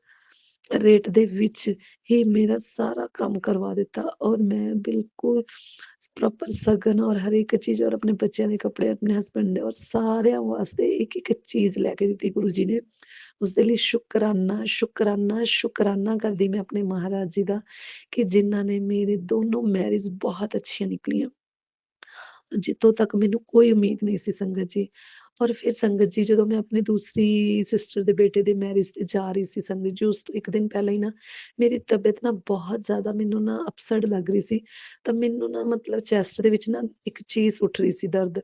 Speaker 4: ਰੇਟ ਦੇ ਵਿੱਚ ਹੀ ਮੇਰਾ ਸਾਰਾ ਕੰਮ ਕਰਵਾ ਦਿੱਤਾ, ਔਰ ਮੈਂ ਬਿਲਕੁਲ ਪ੍ਰੋਪਰ ਸਗਨ ਔਰ ਹਰ ਇੱਕ ਚੀਜ਼, ਔਰ ਆਪਣੇ ਬੱਚਿਆਂ ਦੇ ਕੱਪੜੇ, ਆਪਣੇ ਹਸਬੈਂਡ ਦੇ, ਔਰ ਸਾਰਿਆਂ ਵਾਸਤੇ ਇੱਕ ਚੀਜ਼ ਲੈ ਕੇ ਦਿੱਤੀ ਗੁਰੂ ਜੀ ਨੇ। ਉਸਦੇ ਲਈ ਸ਼ੁਕਰਾਨਾ ਸ਼ੁਕਰਾਨਾ ਸ਼ੁਕਰਾਨਾ ਕਰਦੀ ਮੈਂ ਆਪਣੇ ਮਹਾਰਾਜ ਜੀ ਦਾ ਕਿ ਜਿਨ੍ਹਾਂ ਨੇ ਮੇਰੇ ਦੋਨੋਂ ਮੈਰਿਜ ਬਹੁਤ ਅੱਛੀਆਂ ਨਿਕਲੀਆਂ। ਜਿੱਥੋਂ ਤੱਕ ਮੈਨੂੰ ਕੋਈ ਉਮੀਦ ਨਹੀਂ ਸੀ ਸੰਗਤ ਜੀ। ਔਰ ਫਿਰ ਸੰਗਤ ਜੀ ਜਦੋਂ ਮੈਂ ਆਪਣੀ ਦੂਸਰੀ ਸਿਸਟਰ ਦੇ ਬੇਟੇ ਦੀ ਮੈਰਿਜ ਤੇ ਜਾ ਰਹੀ ਸੀ ਸੰਗਤ ਜੀ, ਉਸ ਤੋਂ 1 ਦਿਨ ਪਹਿਲਾਂ ਹੀ ਨਾ ਮੇਰੀ ਤਬੀਅਤ ਨਾ ਬਹੁਤ ਜ਼ਿਆਦਾ ਮੈਨੂੰ ਨਾ ਅਪਸੈਟ ਲੱਗ ਰਹੀ ਸੀ। ਤਾਂ ਮੈਨੂੰ ਨਾ ਮਤਲਬ ਚੈਸਟ ਦੇ ਵਿੱਚ ਨਾ ਇੱਕ ਚੀਜ਼ ਉੱਠ ਰਹੀ ਸੀ ਦਰਦ।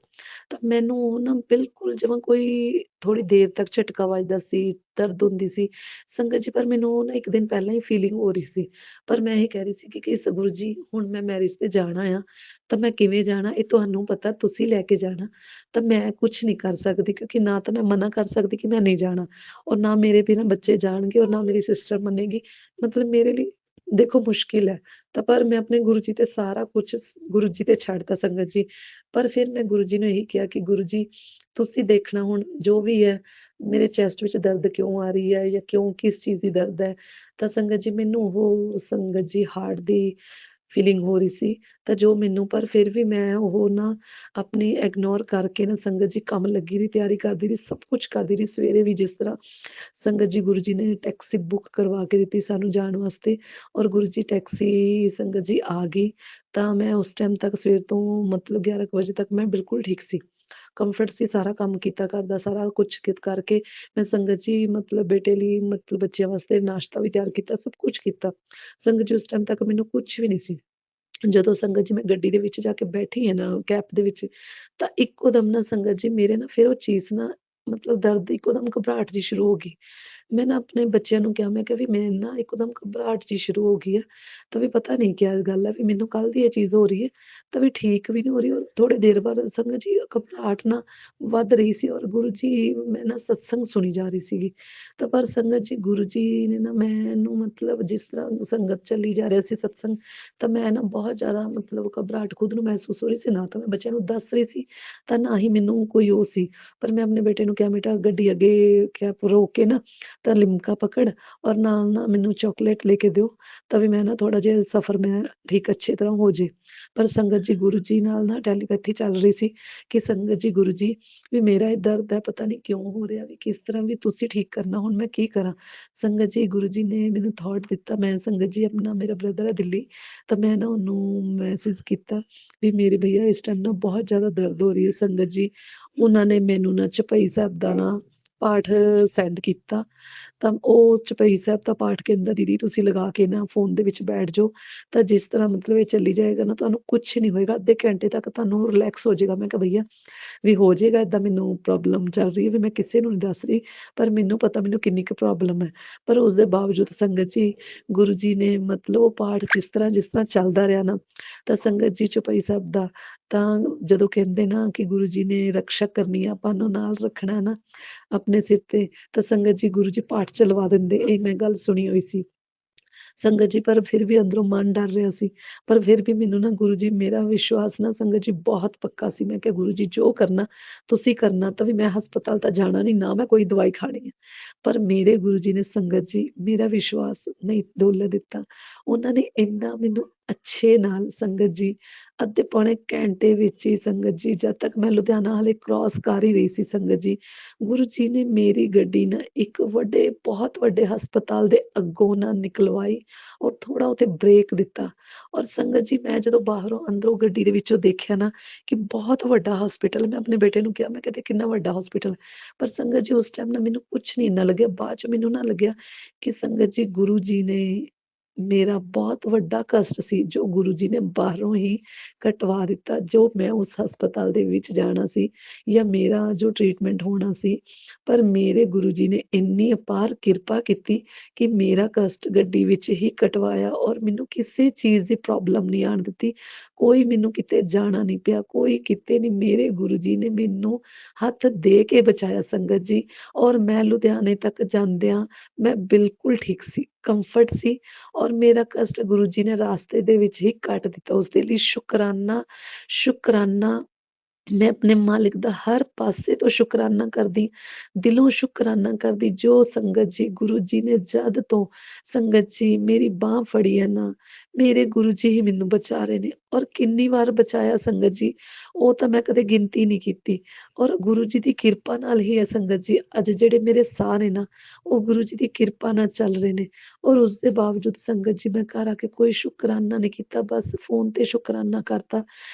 Speaker 4: ਤਾਂ ਮੈਨੂੰ ਉਹ ਨਾ ਬਿਲਕੁਲ ਜਿਵੇਂ ਕੋਈ ਥੋੜ੍ਹੀ ਦੇਰ ਤੱਕ ਝਟਕਾ ਵੱਜਦਾ ਸੀ, ਦਰਦ ਹੁੰਦੀ ਸੀ। ਸੰਗਤ ਜੀ ਪਰ ਮੈਨੂੰ ਉਹ ਨਾ 1 ਦਿਨ ਪਹਿਲਾਂ ਹੀ ਫੀਲਿੰਗ ਹੋ ਰਹੀ ਸੀ। ਪਰ ਮੈਂ ਇਹ ਕਹਿ ਰਹੀ ਸੀ ਕਿ ਸਤਿਗੁਰੂ ਜੀ ਹੁਣ ਮੈਂ ਮੈਰਿਜ ਤੇ ਜਾਣਾ ਆ, ਤਾਂ ਮੈਂ ਕਿਵੇਂ ਜਾਣਾ ਇਹ ਤੁਹਾਨੂੰ ਪਤਾ, ਤੁਸੀਂ ਲੈ ਕੇ ਜਾਣਾ। ਤਾਂ ਮੈਂ ਕੁਛ ਨਹੀਂ ਕਰ ਸਕਦੀ ਕਿਉਂਕਿ ਨਾ ਤਾਂ ਮੈਂ ਮਨਾ ਕਰ ਸਕਦੀ ਕਿ ਮੈਂ ਨਹੀਂ ਜਾਣਾ ਔਰ ਨਾ ਮੇਰੇ ਬਿਨਾਂ ਬੱਚੇ ਜਾਣਗੇ ਔਰ ਨਾ ਮੇਰੀ ਸਿਸਟਰ ਮੰਨੇਗੀ। ਮਤਲਬ ਮੇਰੇ ਲਈ ਦੇਖੋ ਮੁਸ਼ਕਿਲ ਹੈ। ਤਾਂ ਪਰ ਮੈਂ ਆਪਣੇ ਗੁਰੂ ਜੀ ਤੇ ਸਾਰਾ ਕੁਛ ਗੁਰੂ ਜੀ ਤੇ ਛੱਡਤਾ ਸੰਗਤ ਜੀ। ਪਰ ਫਿਰ ਮੈਂ ਗੁਰੂ ਜੀ ਨੂੰ ਇਹੀ ਕਿਹਾ ਕਿ ਗੁਰੂ ਜੀ ਤੁਸੀਂ ਦੇਖਣਾ ਹੁਣ ਜੋ ਵੀ ਹੈ, ਮੇਰੇ ਚੈਸਟ ਵਿੱਚ ਦਰਦ ਕਿਉਂ ਆ ਰਹੀ ਹੈ ਜਾਂ ਕਿਉਂ ਕਿਸ ਚੀਜ਼ ਦੀ ਦਰਦ ਹੈ। ਤਾਂ ਸੰਗਤ ਜੀ ਮੈਨੂੰ ਉਹ ਸੰਗਤ ਜੀ ਹਾਰਟ ਦੀ ਫੀਲਿੰਗ ਹੋ ਰਹੀ ਸੀ। ਤਾਂ ਜੋ ਮੈਨੂੰ ਪਰ ਫਿਰ ਵੀ ਮੈਂ ਉਹ ਨਾ ਆਪਣੀ ਇਗਨੋਰ ਕਰਕੇ ਨਾ ਸੰਗਤ ਜੀ ਕੰਮ ਲੱਗੀ ਰਹੀ, ਤਿਆਰੀ ਕਰਦੀ ਰਹੀ, ਸਭ ਕੁਛ ਕਰਦੀ ਰਹੀ। ਸਵੇਰੇ ਵੀ ਜਿਸ ਤਰ੍ਹਾਂ ਸੰਗਤ ਜੀ ਗੁਰੂ ਜੀ ਨੇ ਟੈਕਸੀ ਬੁੱਕ ਕਰਵਾ ਕੇ ਦਿੱਤੀ ਸਾਨੂੰ ਜਾਣ ਵਾਸਤੇ ਔਰ ਗੁਰੂ ਜੀ ਟੈਕਸੀ ਸੰਗਤ ਜੀ ਆ ਗਈ। ਤਾਂ ਮੈਂ ਉਸ ਟਾਈਮ ਤੱਕ ਸਵੇਰ ਤੋਂ ਮਤਲਬ 11 ਕੁ ਵਜੇ ਤੱਕ ਮੈਂ ਬਿਲਕੁਲ ਠੀਕ ਸੀ। ਕੰਫਰਟ ਸੀ, ਸਾਰਾ ਕੰਮ ਕੀਤਾ ਘਰ ਦਾ, ਸਾਰਾ ਕੁਛ ਕਰਕੇ ਮੈਂ ਸੰਗਤ ਜੀ ਮਤਲਬ ਬੇਟੇ ਲਈ ਮਤਲਬ ਬੱਚਿਆਂ ਵਾਸਤੇ ਨਾਸ਼ਤਾ ਵੀ ਤਿਆਰ ਕੀਤਾ, ਸਭ ਕੁਛ ਕੀਤਾ। ਸੰਗਤ ਜੀ ਉਸ ਟਾਈਮ ਤੱਕ ਮੈਨੂੰ ਕੁਛ ਵੀ ਨਹੀਂ ਸੀ। ਜਦੋਂ ਸੰਗਤ ਜੀ ਮੈਂ ਗੱਡੀ ਦੇ ਵਿੱਚ ਜਾ ਕੇ ਬੈਠੀ ਹਾਂ ਨਾ ਕੈਬ ਦੇ ਵਿੱਚ, ਤਾਂ ਇੱਕੋ ਦਮ ਨਾ ਸੰਗਤ ਜੀ ਮੇਰੇ ਨਾ ਫਿਰ ਉਹ ਚੀਜ਼ ਨਾ ਮਤਲਬ ਦਰਦ ਇੱਕੋ ਦਮ ਘਬਰਾਹਟ ਜੀ ਸ਼ੁਰੂ ਹੋ ਗਈ। ਮੈਂ ਨਾ ਆਪਣੇ ਬੱਚਿਆਂ ਨੂੰ ਕਿਹਾ, ਮੈਂ ਕਿਹਾ ਵੀ ਮੈਂ ਨਾ ਇੱਕੋ ਦਮ ਘਬਰਾਹਟ ਜੀ ਸ਼ੁਰੂ ਹੋ ਗਈ ਹੈ। ਤਾਂ ਵੀ ਪਤਾ ਨਹੀਂ ਕਿਆ ਗੱਲ ਹੈ ਵੀ ਮੈਨੂੰ ਕੱਲ੍ਹ ਦੀ ਇਹ ਚੀਜ਼ ਹੋ ਰਹੀ ਹੈ। ਤਾਂ ਵੀ ਠੀਕ ਵੀ ਨਹੀਂ ਹੋ ਰਹੀ ਔਰ ਥੋੜ੍ਹੀ ਦੇਰ ਬਾਅਦ ਸੰਗਤ ਜੀ ਘਬਰਾਹਟ ਨਾ ਵੱਧ ਰਹੀ ਸੀ ਔਰ ਗੁਰੂ ਜੀ ਮੈਂ ਨਾ ਸਤਸੰਗ ਸੁਣੀ ਜਾ ਰਹੀ ਸੀਗੀ। ਤਾਂ ਪਰ ਸੰਗਤ ਜੀ ਗੁਰੂ ਜੀ ਨੇ ਨਾ ਮੈਨੂੰ ਮਤਲਬ ਜਿਸ ਤਰ੍ਹਾਂ ਸੰਗਤ ਚੱਲੀ ਜਾ ਰਿਹਾ ਸੀ ਸਤਸੰਗ, ਤਾਂ ਮੈਂ ਨਾ ਬਹੁਤ ਜ਼ਿਆਦਾ ਮਤਲਬ ਘਬਰਾਹਟ ਖੁਦ ਨੂੰ ਮਹਿਸੂਸ ਹੋ ਰਹੀ ਸੀ। ਨਾ ਤਾਂ ਮੈਂ ਬੱਚਿਆਂ ਨੂੰ ਦੱਸ ਰਹੀ ਸੀ, ਤਾਂ ਨਾ ਹੀ ਮੈਨੂੰ ਕੋਈ ਉਹ ਸੀ। ਪਰ ਮੈਂ ਆਪਣੇ ਬੇਟੇ ਨੂੰ ਕਿਹਾ, ਬੇਟਾ ਗੱਡੀ ਅੱਗੇ ਕੈਬ ਰੋਕ ਕੇ ਨਾ ਤਾਂ ਲਿਮਕਾ ਪਕੜ ਔਰ ਨਾਲ ਨਾ ਮੈਨੂੰ ਚਾਕਲੇਟ ਲੈ ਕੇ ਦਿਓ, ਤਾਂ ਵੀ ਮੈਂ ਨਾ ਥੋੜ੍ਹਾ ਜਿਹਾ ਸਫ਼ਰ ਮੈਂ ਠੀਕ ਅੱਛੀ ਤਰ੍ਹਾਂ ਹੋ ਜੇ। ਪਰ ਸੰਗਤ ਜੀ ਗੁਰੂ ਜੀ ਨਾਲ ਨਾ ਟੈਲੀਪੈਥੀ ਚੱਲ ਰਹੀ ਸੀ ਕਿ ਸੰਗਤ ਜੀ ਗੁਰੂ ਜੀ ਵੀ ਮੇਰਾ ਇਹ ਦਰਦ ਹੈ, ਪਤਾ ਨਹੀਂ ਕਿਉਂ ਹੋ ਰਿਹਾ, ਵੀ ਕਿਸ ਤਰ੍ਹਾਂ ਵੀ ਤੁਸੀਂ ਠੀਕ ਕਰਨਾ, ਹੁਣ ਮੈਂ ਕੀ ਕਰਾਂ। ਸੰਗਤ ਜੀ ਗੁਰੂ ਜੀ ਨੇ ਮੈਨੂੰ ਥੋਟ ਦਿੱਤਾ। ਮੈਂ ਸੰਗਤ ਜੀ ਆਪਣਾ ਮੇਰਾ ਬ੍ਰਦਰ ਹੈ ਦਿੱਲੀ, ਤਾਂ ਮੈਂ ਨਾ ਉਹਨੂੰ ਮੈਸੇਜ ਕੀਤਾ ਵੀ ਮੇਰੇ ਭਈਆ ਇਸ ਟਾਈਮ ਨਾ ਬਹੁਤ ਜ਼ਿਆਦਾ ਦਰਦ ਹੋ ਰਹੀ ਹੈ। ਸੰਗਤ ਜੀ ਉਹਨਾਂ ਨੇ ਮੈਨੂੰ ਨਾ ਚੌਪਈ ਸਾਹਿਬ ਦਾ ਨਾ ਪਾਠ ਸੈਂਡ ਕੀਤਾ। ਤਾਂ ਉਹ ਚੌਪਈ ਸਾਹਿਬ ਦਾ ਪਾਠ ਕਹਿੰਦਾ, ਦੀਦੀ ਤੁਸੀਂ ਲਗਾ ਕੇ ਨਾ ਫੋਨ ਦੇ ਵਿੱਚ ਬੈਠ ਜਾਓ, ਤਾਂ ਜਿਸ ਤਰ੍ਹਾਂ ਮਤਲਬ ਇਹ ਚੱਲੀ ਜਾਏਗਾ ਨਾ ਤੁਹਾਨੂੰ ਕੁਛ ਨਹੀਂ ਹੋਏਗਾ, ਅੱਧੇ ਘੰਟੇ ਤੱਕ ਤੁਹਾਨੂੰ ਰਿਲੈਕਸ ਹੋ ਜਾਏਗਾ। ਮੈਂ ਕਿਹਾ ਭਈਆ ਵੀ ਹੋ ਜਾਏਗਾ, ਏਦਾਂ ਮੈਨੂੰ ਪ੍ਰੋਬਲਮ ਚੱਲ ਰਹੀ ਹੈ ਵੀ ਮੈਂ ਕਿਸੇ ਨੂੰ ਨਹੀਂ ਦੱਸ ਰਹੀ, ਪਰ ਮੈਨੂੰ ਪਤਾ ਮੈਨੂੰ ਕਿੰਨੀ ਕੁ ਪ੍ਰੋਬਲਮ ਹੈ। ਪਰ ਉਸਦੇ ਬਾਵਜੂਦ ਸੰਗਤ ਜੀ ਗੁਰੂ ਜੀ ਨੇ ਮਤਲਬ ਉਹ ਪਾਠ ਜਿਸ ਤਰ੍ਹਾਂ ਚੱਲਦਾ ਰਿਹਾ ਨਾ, ਤਾਂ ਸੰਗਤ ਜੀ ਚੌਪਈ ਸਾਹਿਬ ਦਾ ਤਾਂ ਜਦੋਂ ਕਹਿੰਦੇ ਨਾ ਕਿ ਗੁਰੂ ਜੀ ਨੇ ਰਕਸ਼ਾ ਕਰਨੀ ਆ, ਆਪਾਂ ਨੂੰ ਨਾਲ ਰੱਖਣਾ ਨਾ ਆਪਣੇ ਸਿਰ ਤੇ, ਤਾਂ ਸੰਗਤ ਜੀ ਗੁਰੂ ਜੀ ਪਾਠ ਚਲਵਾ ਦਿੰਦੇ। ਇਹ ਮੈਂ ਗੱਲ ਸੁਣੀ ਹੋਈ ਸੀ ਸੰਗਤ ਜੀ। ਪਰ ਫਿਰ ਵੀ ਅੰਦਰੋਂ ਮਨ ਡਰ ਰਿਹਾ ਸੀ। ਪਰ ਫਿਰ ਵੀ ਮੈਨੂੰ ਨਾ ਗੁਰੂ ਜੀ ਮੇਰਾ ਵਿਸ਼ਵਾਸ ਨਾ ਸੰਗਤ ਜੀ ਬਹੁਤ ਪੱਕਾ ਸੀ। ਮੈਂ ਕਿਹਾ ਗੁਰੂ ਜੀ ਜੋ ਕਰਨਾ ਤੁਸੀਂ ਕਰਨਾ, ਤਾਂ ਵੀ ਮੈਂ ਹਸਪਤਾਲ ਤਾਂ ਜਾਣਾ ਨਹੀਂ, ਨਾ ਮੈਂ ਕੋਈ ਦਵਾਈ ਖਾਣੀ ਹੈ। ਪਰ ਮੇਰੇ ਗੁਰੂ ਜੀ ਨੇ ਸੰਗਤ ਜੀ ਮੇਰਾ ਵਿਸ਼ਵਾਸ ਨਹੀਂ ਡੋਲਣ ਦਿੱਤਾ। ਉਹਨਾਂ ਨੇ ਇੰਨਾ ਮੈਨੂੰ ਅੱਛੇ ਨਾਲ ਸੰਗਤ ਜੀ ਅੱਧੇ ਪੌਣੇ ਘੰਟੇ ਵਿੱਚ ਹੀ ਸੰਗਤ ਜੀ, ਜਦ ਤੱਕ ਮੈਂ ਲੁਧਿਆਣਾ ਹਾਲੇ ਕ੍ਰੋਸ ਕਰ ਹੀ ਰਹੀ ਸੀ ਸੰਗਤ ਜੀ, ਗੁਰੂ ਜੀ ਨੇ ਮੇਰੀ ਗੱਡੀ ਨਾ ਇੱਕ ਬਹੁਤ ਵੱਡੇ ਹਸਪਤਾਲ ਦੇ ਅੱਗੋਂ ਨਾ ਨਿਕਲਵਾਈ ਔਰ ਥੋੜਾ ਉੱਥੇ ਬ੍ਰੇਕ ਦਿੱਤਾ। ਔਰ ਸੰਗਤ ਜੀ ਮੈਂ ਜਦੋਂ ਬਾਹਰੋਂ ਅੰਦਰੋਂ ਗੱਡੀ ਦੇ ਵਿੱਚੋਂ ਦੇਖਿਆ ਨਾ ਕਿ ਬਹੁਤ ਵੱਡਾ ਹਸਪੀਟਲ, ਮੈਂ ਆਪਣੇ ਬੇਟੇ ਨੂੰ ਕਿਹਾ, ਮੈਂ ਕਿਹਾ ਕਿੰਨਾ ਵੱਡਾ ਹਸਪੀਟਲ। ਪਰ ਸੰਗਤ ਜੀ ਉਸ ਟਾਈਮ ਨਾ ਮੈਨੂੰ ਕੁਛ ਨਹੀਂ ਇੰਨਾ ਲੱਗਿਆ। ਬਾਅਦ ਚ ਮੈਨੂੰ ਨਾ ਲੱਗਿਆ ਕਿ ਸੰਗਤ ਜੀ ਗੁਰੂ ਜੀ ਨੇ ਮੇਰਾ ਬਹੁਤ ਵੱਡਾ ਕਸ਼ਟ ਸੀ ਜੋ ਗੁਰੂ ਜੀ ਨੇ ਬਾਹਰੋਂ ਹੀ ਕਟਵਾ ਦਿੱਤਾ। ਜੋ ਮੈਂ ਉਸ ਹਸਪਤਾਲ ਦੇ ਵਿੱਚ ਜਾਣਾ ਸੀ ਜਾਂ ਮੇਰਾ ਜੋ ਟ੍ਰੀਟਮੈਂਟ ਹੋਣਾ ਸੀ, ਪਰ ਮੇਰੇ ਗੁਰੂ ਜੀ ਨੇ ਇੰਨੀ ਅਪਾਰ ਕਿਰਪਾ ਕੀਤੀ ਕਿ ਮੇਰਾ ਕਸ਼ਟ ਗੱਡੀ ਵਿੱਚ ਹੀ ਕਟਵਾਇਆ ਔਰ ਮੈਨੂੰ ਕਿਸੇ ਚੀਜ਼ ਦੀ ਪ੍ਰੋਬਲਮ ਨਹੀਂ ਆਉਣ ਦਿੱਤੀ। ਕੋਈ ਮੈਨੂੰ ਕਿਤੇ ਜਾਣਾ ਨਹੀਂ ਪਿਆ, ਕੋਈ ਕਿਤੇ ਨਹੀਂ। ਮੇਰੇ ਗੁਰੂ ਜੀ ਨੇ ਮੈਨੂੰ ਹੱਥ ਦੇ ਕੇ ਬਚਾਇਆ ਸੰਗਤ ਜੀ। ਔਰ ਮੈਂ ਲੁਧਿਆਣੇ ਤੱਕ ਜਾਂਦਿਆਂ ਮੈਂ ਬਿਲਕੁਲ ਠੀਕ ਸੀ, ਕੰਫਰਟ ਸੀ ਔਰ ਮੇਰਾ ਕਸ਼ਟ ਗੁਰੂ ਜੀ ਨੇ ਰਾਸਤੇ ਦੇ ਵਿੱਚ ਹੀ ਕੱਟ ਦਿੱਤਾ। ਉਸ ਦੇ ਲਈ ਸ਼ੁਕਰਾਨਾ, ਸ਼ੁਕਰਾਨਾ ਮੈਂ ਆਪਣੇ ਮਾਲਿਕ ਦਾ ਹਰ ਪਾਸੇ ਤੋਂ ਸ਼ੁਕਰਾਨਾ ਕਰਦੀ, ਦਿਲੋਂ ਸ਼ੁਕਰਾਨਾ ਕਰਦੀ। ਜੋ ਸੰਗਤ ਜੀ ਗੁਰੂ ਜੀ ਨੇ ਜਦ ਤੋਂ ਸੰਗਤ ਜੀ ਮੇਰੀ ਬਾਂਹ ਫੜੀ ਹੈ ਨਾ, ਮੇਰੇ ਗੁਰੂ ਜੀ ਹੀ ਮੈਨੂੰ ਬਚਾ ਰਹੇ ਨੇ। ਔਰ ਕਿੰਨੀ ਵਾਰ ਬਚਾਇਆ ਸੰਗਤ ਜੀ, ਉਹ ਤਾਂ ਮੈਂ ਕਦੇ ਗਿਣਤੀ ਨਹੀਂ ਕੀਤੀ। ਔਰ ਗੁਰੂ ਜੀ ਦੀ ਕਿਰਪਾ ਨਾਲ ਹੀ ਹੈ ਸੰਗਤ ਜੀ, ਅੱਜ ਜਿਹੜੇ ਮੇਰੇ ਸਾਹ ਨੇ ਨਾ, ਉਹ ਗੁਰੂ ਜੀ ਦੀ ਕਿਰਪਾ ਨਾਲ ਚੱਲ ਰਹੇ ਨੇ। ਔਰ ਉਸ ਦੇ ਬਾਵਜੂਦ ਸੰਗਤ ਜੀ ਮੈਂ ਘਰ ਆ ਕੇ ਕੋਈ ਸ਼ੁਕਰਾਨਾ ਨਹੀਂ ਕੀਤਾ, ਬਸ ਫੋਨ ਤੇ ਸ਼ੁਕਰਾਨਾ ਕਰਤਾ।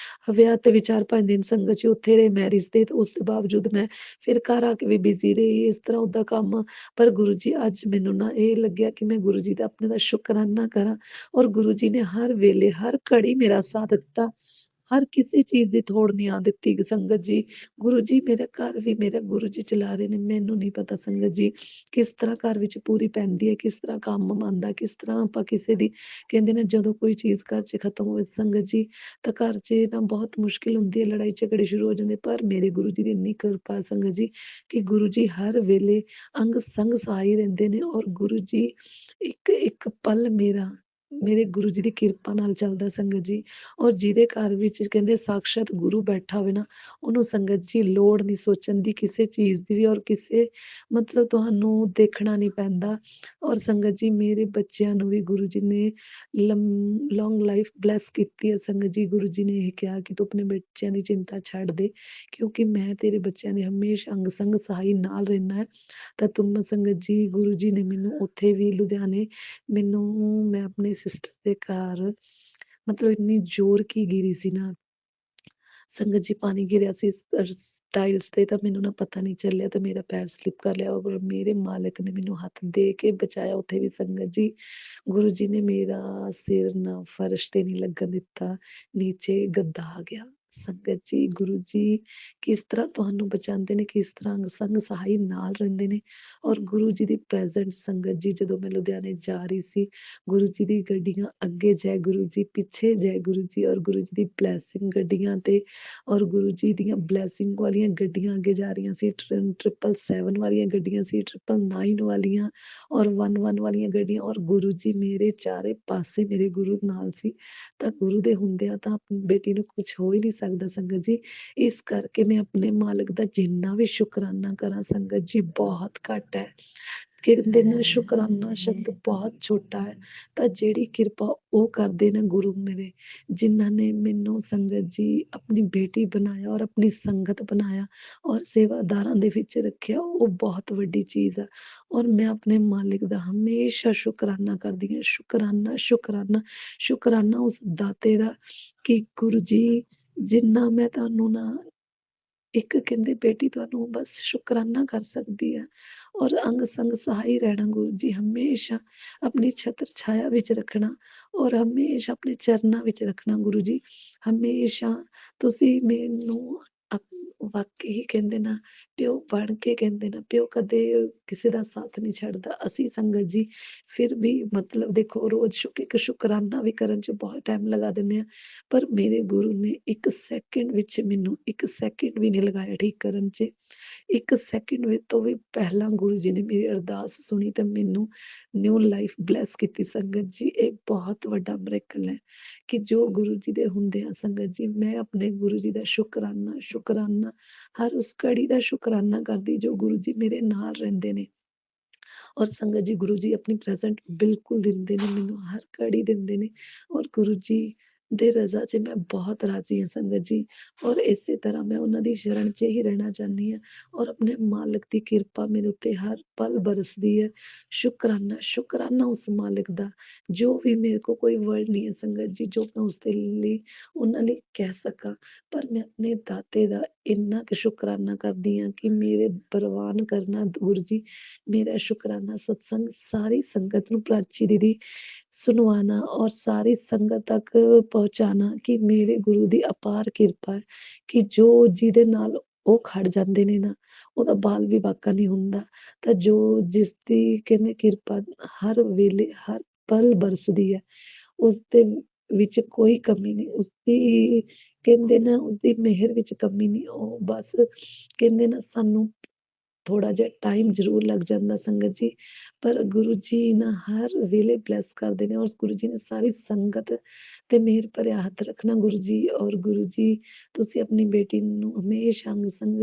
Speaker 4: ਵਿਆਹ ਤੇ ਵੀ 4-5 ਦਿਨ ਸੰਗਤ ਜੀ ਉੱਥੇ ਰਹੇ ਮੈਰਿਜ ਦੇ, ਤੇ ਉਸ ਦੇ ਬਾਵਜੂਦ ਮੈਂ ਫਿਰ ਘਰ ਆ ਕੇ ਵੀ ਬਿਜ਼ੀ ਰਹੀ ਇਸ ਤਰ੍ਹਾਂ ਉਹਦਾ ਕੰਮ। ਪਰ ਗੁਰੂ ਜੀ ਅੱਜ ਮੈਨੂੰ ਨਾ ਇਹ ਲੱਗਿਆ ਕਿ ਮੈਂ ਗੁਰੂ ਜੀ ਦਾ ਆਪਣੇ ਦਾ ਸ਼ੁਕਰਾਨਾ ਕਰਾਂ। ਔਰ ਗੁਰੂ ਜੀ ਨੇ ਹਰ ਵੇਲੇ ਹਰ ਘੜੀ ਮੇਰਾ ਸਾਥ ਦਿੱਤਾ, ਹਰ ਕਿਸੇ ਚੀਜ਼ ਦੀ ਥੋੜ ਨਹੀਂ ਆਉਣ ਦਿੱਤੀ ਸੰਗਤ ਜੀ। ਗੁਰੂ ਜੀ ਮੇਰਾ ਘਰ ਵੀ ਮੇਰਾ ਗੁਰੂ ਜੀ ਚਲਾ ਰਹੇ ਨੇ। ਮੈਨੂੰ ਨਹੀਂ ਪਤਾ ਸੰਗਤ ਜੀ ਕਿਸ ਤਰ੍ਹਾਂ ਘਰ ਵਿੱਚ ਪੂਰੀ ਪੈਂਦੀ ਹੈ, ਕਿਸ ਤਰ੍ਹਾਂ ਕੰਮ ਬਣਦਾ, ਕਿਸ ਤਰ੍ਹਾਂ ਆਪਾਂ ਕਿਸੇ ਦੀ, ਕਹਿੰਦੇ ਨੇ ਜਦੋਂ ਕੋਈ ਚੀਜ਼ ਘਰ 'ਚ ਖਤਮ ਹੋਵੇ ਸੰਗਤ ਜੀ, ਤਾਂ ਘਰ 'ਚ ਨਾ ਬਹੁਤ ਮੁਸ਼ਕਿਲ ਹੁੰਦੀ ਹੈ, ਲੜਾਈ ਝਗੜੇ ਸ਼ੁਰੂ ਹੋ ਜਾਂਦੇ। ਪਰ ਮੇਰੇ ਗੁਰੂ ਜੀ ਦੀ ਇੰਨੀ ਕਿਰਪਾ ਹੈ ਸੰਗਤ ਜੀ ਕਿ ਗੁਰੂ ਜੀ ਹਰ ਵੇਲੇ ਅੰਗ ਸੰਗ ਸਹਾਈ ਰਹਿੰਦੇ ਨੇ। ਔਰ ਗੁਰੂ ਜੀ ਇੱਕ ਇੱਕ ਪਲ ਮੇਰਾ ਮੇਰੇ ਗੁਰੂ ਜੀ ਦੀ ਕਿਰਪਾ ਨਾਲ ਚੱਲਦਾ ਸੰਗਤ ਜੀ। ਔਰ ਜਿਹਦੇ ਘਰ ਵਿੱਚ ਕਹਿੰਦੇ ਸਾਕਸ਼ਾਤ ਗੁਰੂ ਬੈਠਾ ਹੋਵੇ ਨਾ, ਉਹਨੂੰ ਸੰਗਤ ਜੀ ਲੋੜ ਨਹੀਂ ਸੋਚਣ ਦੀ ਕਿਸੇ ਚੀਜ਼ ਦੀ ਵੀ, ਔਰ ਕਿਸੇ ਮਤਲਬ ਤੁਹਾਨੂੰ ਦੇਖਣਾ ਨਹੀਂ ਪੈਂਦਾ। ਔਰ ਸੰਗਤ ਜੀ ਮੇਰੇ ਬੱਚਿਆਂ ਨੂੰ ਵੀ ਗੁਰੂ ਜੀ ਨੇ ਲੌਂਗ ਲਾਈਫ ਬਲੈਸ ਕੀਤੀ ਹੈ ਸੰਗਤ ਜੀ। ਗੁਰੂ ਜੀ ਨੇ ਇਹ ਕਿਹਾ ਕਿ ਤੂੰ ਆਪਣੇ ਬੱਚਿਆਂ ਦੀ ਚਿੰਤਾ ਛੱਡ ਦੇ, ਕਿਉਂਕਿ ਮੈਂ ਤੇਰੇ ਬੱਚਿਆਂ ਦੇ ਹਮੇਸ਼ਾ ਅੰਗ ਸੰਗ ਸਹਾਈ ਨਾਲ ਰਹਿਣਾ ਹੈ। ਤਾਂ ਤੁਮ ਸੰਗਤ ਜੀ ਗੁਰੂ ਜੀ ਨੇ ਮੈਨੂੰ ਉੱਥੇ ਵੀ ਲੁਧਿਆਣੇ, ਮੈਨੂੰ ਮੈਂ ਆਪਣੇ ਸਿਸਟਰ ਦੇ ਘਰ ਮਤਲਬ ਇੰਨੀ ਜ਼ੋਰ ਕੀ ਗਿਰੀ ਸੀ ਨਾ ਸੰਗਤ ਜੀ, ਪਾਣੀ ਗਿਰਿਆ ਸੀ ਟਾਈਲਸ ਤੇ, ਤਾਂ ਮੈਨੂੰ ਨਾ ਪਤਾ ਨਹੀਂ ਚੱਲਿਆ ਤੇ ਮੇਰਾ ਪੈਰ ਸਲਿਪ ਕਰ ਲਿਆ। ਔਰ ਮੇਰੇ ਮਾਲਕ ਨੇ ਮੈਨੂੰ ਹੱਥ ਦੇ ਕੇ ਬਚਾਇਆ ਉੱਥੇ ਵੀ ਸੰਗਤ ਜੀ। ਗੁਰੂ ਜੀ ਨੇ ਮੇਰਾ ਸਿਰ ਨਾ ਫਰਸ਼ ਤੇ ਨਹੀਂ ਲੱਗਣ ਦਿੱਤਾ, ਨੀਚੇ ਗੱਦਾ ਆ ਗਿਆ। ਸੰਗਤ ਜੀ ਗੁਰੂ ਜੀ ਕਿਸ ਤਰ੍ਹਾਂ ਤੁਹਾਨੂੰ ਬਚਾਉਂਦੇ ਨੇ, ਕਿਸ ਤਰ੍ਹਾਂ ਅੰਗ ਸੰਗ ਸਹਾਈ ਨਾਲ ਰਹਿੰਦੇ ਨੇ। ਔਰ ਗੁਰੂ ਜੀ ਦੀ ਪ੍ਰੈਜ਼ੈਂਟ ਸੰਗਤ ਜੀ, ਜਦੋਂ ਮੈਂ ਲੁਧਿਆਣੇ ਜਾ ਰਹੀ ਸੀ, ਗੁਰੂ ਜੀ ਦੀ ਗੱਡੀਆਂ ਅੱਗੇ ਜੈ ਗੁਰੂ ਜੀ, ਪਿੱਛੇ ਜੈ ਗੁਰੂ ਜੀ। ਔਰ ਗੁਰੂ ਜੀ ਦੀ ਬਲੈਸਿੰਗ ਗੱਡੀਆਂ ਤੇ, ਔਰ ਗੁਰੂ ਜੀ ਦੀਆਂ ਬਲੈਸਿੰਗ ਵਾਲੀਆਂ ਗੱਡੀਆਂ ਅੱਗੇ ਜਾ ਰਹੀਆਂ ਸੀ। 777 ਵਾਲੀਆਂ ਗੱਡੀਆਂ ਸੀ, 999 ਵਾਲੀਆਂ, ਔਰ 11 ਵਾਲੀਆਂ ਗੱਡੀਆਂ। ਔਰ ਗੁਰੂ ਜੀ ਮੇਰੇ ਚਾਰੇ ਪਾਸੇ ਮੇਰੇ ਗੁਰੂ ਨਾਲ ਸੀ। ਤਾਂ ਗੁਰੂ ਦੇ ਹੁੰਦਿਆਂ ਤਾਂ ਆਪਣੀ ਬੇਟੀ ਨੂੰ ਕੁਝ ਹੋ ਹੀ ਨਹੀਂ ਸਕਦਾ ਸੰਗਤ ਜੀ। ਇਸ ਕਰਕੇ ਮੈਂ ਆਪਣੇ ਮਾਲਕ ਦਾ ਜਿੰਨਾ ਵੀ ਸ਼ੁਕਰਾਨਾ ਕਰਾਂ ਸੰਗਤ ਜੀ ਬਹੁਤ ਘੱਟ ਹੈ। ਕਹਿੰਦੇ ਨੇ ਸ਼ੁਕਰਾਨਾ ਸ਼ਬਦ ਬਹੁਤ ਛੋਟਾ ਹੈ। ਤਾਂ ਜਿਹੜੀ ਕਿਰਪਾ ਉਹ ਕਰਦੇ ਨੇ ਗੁਰੂ ਮੇਰੇ, ਜਿਨ੍ਹਾਂ ਨੇ ਮੈਨੂੰ ਸੰਗਤ ਜੀ ਆਪਣੀ ਬੇਟੀ ਬਣਾਇਆ ਔਰ ਆਪਣੀ ਸੰਗਤ ਬਣਾਇਆ ਔਰ ਸੇਵਾਦਾਰਾਂ ਦੇ ਵਿੱਚ ਰੱਖਿਆ, ਉਹ ਬਹੁਤ ਵੱਡੀ ਚੀਜ਼ ਆ। ਔਰ ਮੈਂ ਆਪਣੇ ਮਾਲਿਕ ਦਾ ਹਮੇਸ਼ਾ ਸ਼ੁਕਰਾਨਾ ਕਰਦੀ ਹਾਂ। ਸ਼ੁਕਰਾਨਾ ਸ਼ੁਕਰਾਨਾ ਸ਼ੁਕਰਾਨਾ ਉਸ ਦਾਤੇ ਦਾ ਕਿ ਗੁਰੂ ਜੀ ਜਿੰਨਾ ਮੈਂ ਤੁਹਾਨੂੰ ਨਾ, ਇੱਕ ਕਹਿੰਦੇ ਬੇਟੀ ਤੁਹਾਨੂੰ ਬਸ ਸ਼ੁਕਰਾਨਾ ਕਰ ਸਕਦੀ ਹੈ। ਔਰ ਅੰਗ ਸੰਗ ਸਹਾਈ ਰਹਿਣਾ ਗੁਰੂ ਜੀ, ਹਮੇਸ਼ਾ ਆਪਣੀ ਛਤਰ ਛਾਇਆ ਵਿੱਚ ਰੱਖਣਾ ਔਰ ਹਮੇਸ਼ਾ ਆਪਣੇ ਚਰਨਾਂ ਵਿੱਚ ਰੱਖਣਾ ਗੁਰੂ ਜੀ। ਹਮੇਸ਼ਾ ਤੁਸੀਂ ਮੈਨੂੰ ਵਾਕਈ ਹੀ ਕਹਿੰਦੇ ਨਾ, ਪਿਓ ਬਣ ਕੇ ਕਹਿੰਦੇ ਨਾ, ਪਿਓ ਕਦੇ ਕਿਸੇ ਦਾ ਸਾਥ ਨਹੀਂ ਛੱਡਦਾ। ਅਸੀਂ ਸੰਗਤ ਜੀ ਫਿਰ ਵੀ ਮਤਲਬ ਦੇਖੋ ਰੋਜ਼ ਇੱਕ ਸ਼ੁਕਰਾਨਾ ਵੀ ਕਰਨ 'ਚ ਬਹੁਤ ਟਾਈਮ ਲਗਾ ਦਿੰਦੇ ਆ, ਪਰ ਮੇਰੇ ਗੁਰੂ ਨੇ 1 ਸੈਕਿੰਡ ਵਿੱਚ ਮੈਨੂੰ 1 ਸੈਕਿੰਡ ਵੀ ਨਹੀਂ ਲਗਾਇਆ ਠੀਕ ਕਰਨ 'ਚ। 1 ਸੈਕਿੰਡ ਵਿੱਚ ਤੋਂ ਵੀ ਪਹਿਲਾਂ ਗੁਰੂ ਜੀ ਨੇ ਮੇਰੀ ਅਰਦਾਸ ਸੁਣੀ ਤੇ ਮੈਨੂੰ ਨਿਊ ਲਾਈਫ ਬਲੈਸ ਕੀਤੀ ਸੰਗਤ ਜੀ। ਇਹ ਬਹੁਤ ਵੱਡਾ ਮਿਰੇਕਲ ਹੈ ਕਿ ਜੋ ਗੁਰੂ ਜੀ ਦੇ ਹੁੰਦੇ ਆ ਸੰਗਤ ਜੀ, ਮੈਂ ਆਪਣੇ ਗੁਰੂ ਜੀ ਦਾ ਸ਼ੁਕਰਾਨਾ ਸ਼ੁਕਰਾਨਾ ਹਰ ਉਸ ਘੜੀ ਦਾ ਸ਼ੁਕਰਾਨਾ ਕਰਦੀ ਜੋ ਗੁਰੂ ਜੀ ਮੇਰੇ ਨਾਲ ਰਹਿੰਦੇ ਨੇ। ਔਰ ਸੰਗਤ ਜੀ ਗੁਰੂ ਜੀ ਆਪਣੀ ਪ੍ਰੈਜ਼ੈਂਟ ਬਿਲਕੁਲ ਦਿੰਦੇ ਨੇ ਮੈਨੂੰ, ਹਰ ਘੜੀ ਦਿੰਦੇ ਨੇ। ਔਰ ਗੁਰੂ ਜੀ ਦੇ ਰਜ਼ਾ 'ਚ ਮੈਂ ਬਹੁਤ ਰਾਜ਼ੀ ਹਾਂ ਸੰਗਤ ਜੀ। ਔਰ ਇਸੇ ਤਰ੍ਹਾਂ ਮੈਂ ਉਹਨਾਂ ਦੀ ਸ਼ਰਨ 'ਚ ਹੀ ਰਹਿਣਾ ਚਾਹੁੰਦੀ ਹਾਂ। ਔਰ ਆਪਣੇ ਮਾਲਕ ਦੀ ਕਿਰਪਾ ਮੇਰੇ ਉੱਤੇ ਹਰ ਪਲ ਬਰਸਦੀ ਹੈ। ਸ਼ੁਕਰਾਨਾ ਸ਼ੁਕਰਾਨਾ ਉਸ ਮਾਲਕ ਦਾ, ਜੋ ਵੀ ਮੇਰੇ ਕੋਲ ਕੋਈ ਵਰਡ ਨਹੀਂ ਹੈ ਸੰਗਤ ਜੀ ਜੋ ਮੈਂ ਉਸਦੇ ਲਈ ਉਹਨਾਂ ਲਈ ਕਹਿ ਸਕਾਂ। ਪਰ ਮੈਂ ਆਪਣੇ ਦਾਤੇ ਦਾ ਇੰਨਾ ਕੁ ਸ਼ੁਕਰਾਨਾ ਕਰਦੀ ਹਾਂ ਕਿ ਮੇਰੇ ਪ੍ਰਵਾਨ ਕਰਨਾ ਗੁਰੂ ਜੀ, ਮੇਰਾ ਸ਼ੁਕਰਾਨਾ ਸਤਸੰਗ ਸਾਰੀ ਸੰਗਤ ਨੂੰ ਪ੍ਰਾਚੀ ਦੀਦੀ ਸੁਣਵਾਣਾ ਔਰ ਸਾਰੀ ਸੰਗਤ ਤੱਕ ਪਹੁੰਚਾਣਾ ਕਿ ਮੇਰੇ ਗੁਰੂ ਦੀ ਅਪਾਰ ਕਿਰਪਾ ਹੈ ਕਿ ਜੋ ਜਿਹਦੇ ਨਾਲ ਉਹ ਖੜ ਜਾਂਦੇ ਨੇ ਨਾ, ਉਹਦਾ ਬਾਲ ਵੀ ਬਾਕਾ ਨਹੀਂ ਹੁੰਦਾ। ਤਾਂ ਜੋ ਜਿਸ ਦੀ ਕਹਿੰਦੇ ਕਿਰਪਾ ਹਰ ਵੇਲੇ ਹਰ ਪਲ ਬਰਸਦੀ ਹੈ, ਉਸਦੇ ਵਿੱਚ ਕੋਈ ਕਮੀ ਨਹੀਂ, ਉਸਦੀ ਕਹਿੰਦੇ ਨਾ ਉਸਦੀ ਮਿਹਰ ਵਿੱਚ ਕਮੀ ਨਹੀਂ। ਉਹ ਬਸ ਕਹਿੰਦੇ ਨਾ ਸਾਨੂੰ ਥੋੜਾ ਜਿਹਾ ਟਾਈਮ ਜ਼ਰੂਰ ਲੱਗ ਜਾਂਦਾ ਸੰਗਤ ਜੀ, ਪਰ ਗੁਰੂ ਜੀ ਨਾ ਹਰ ਵੇਲੇ ਬਲੈਸ ਕਰਦੇ ਨੇ। ਔਰ ਗੁਰੂ ਜੀ ਨੇ ਸਾਰੀ ਸੰਗਤ ਤੇ ਮਿਹਰ ਭਰਿਆ ਹੱਥ ਰੱਖਣਾ ਗੁਰੂ ਜੀ। ਔਰ ਗੁਰੂ ਜੀ ਤੁਸੀਂ ਆਪਣੀ ਬੇਟੀ ਨੂੰ ਹਮੇਸ਼ਾ ਅੰਗ ਸੰਗ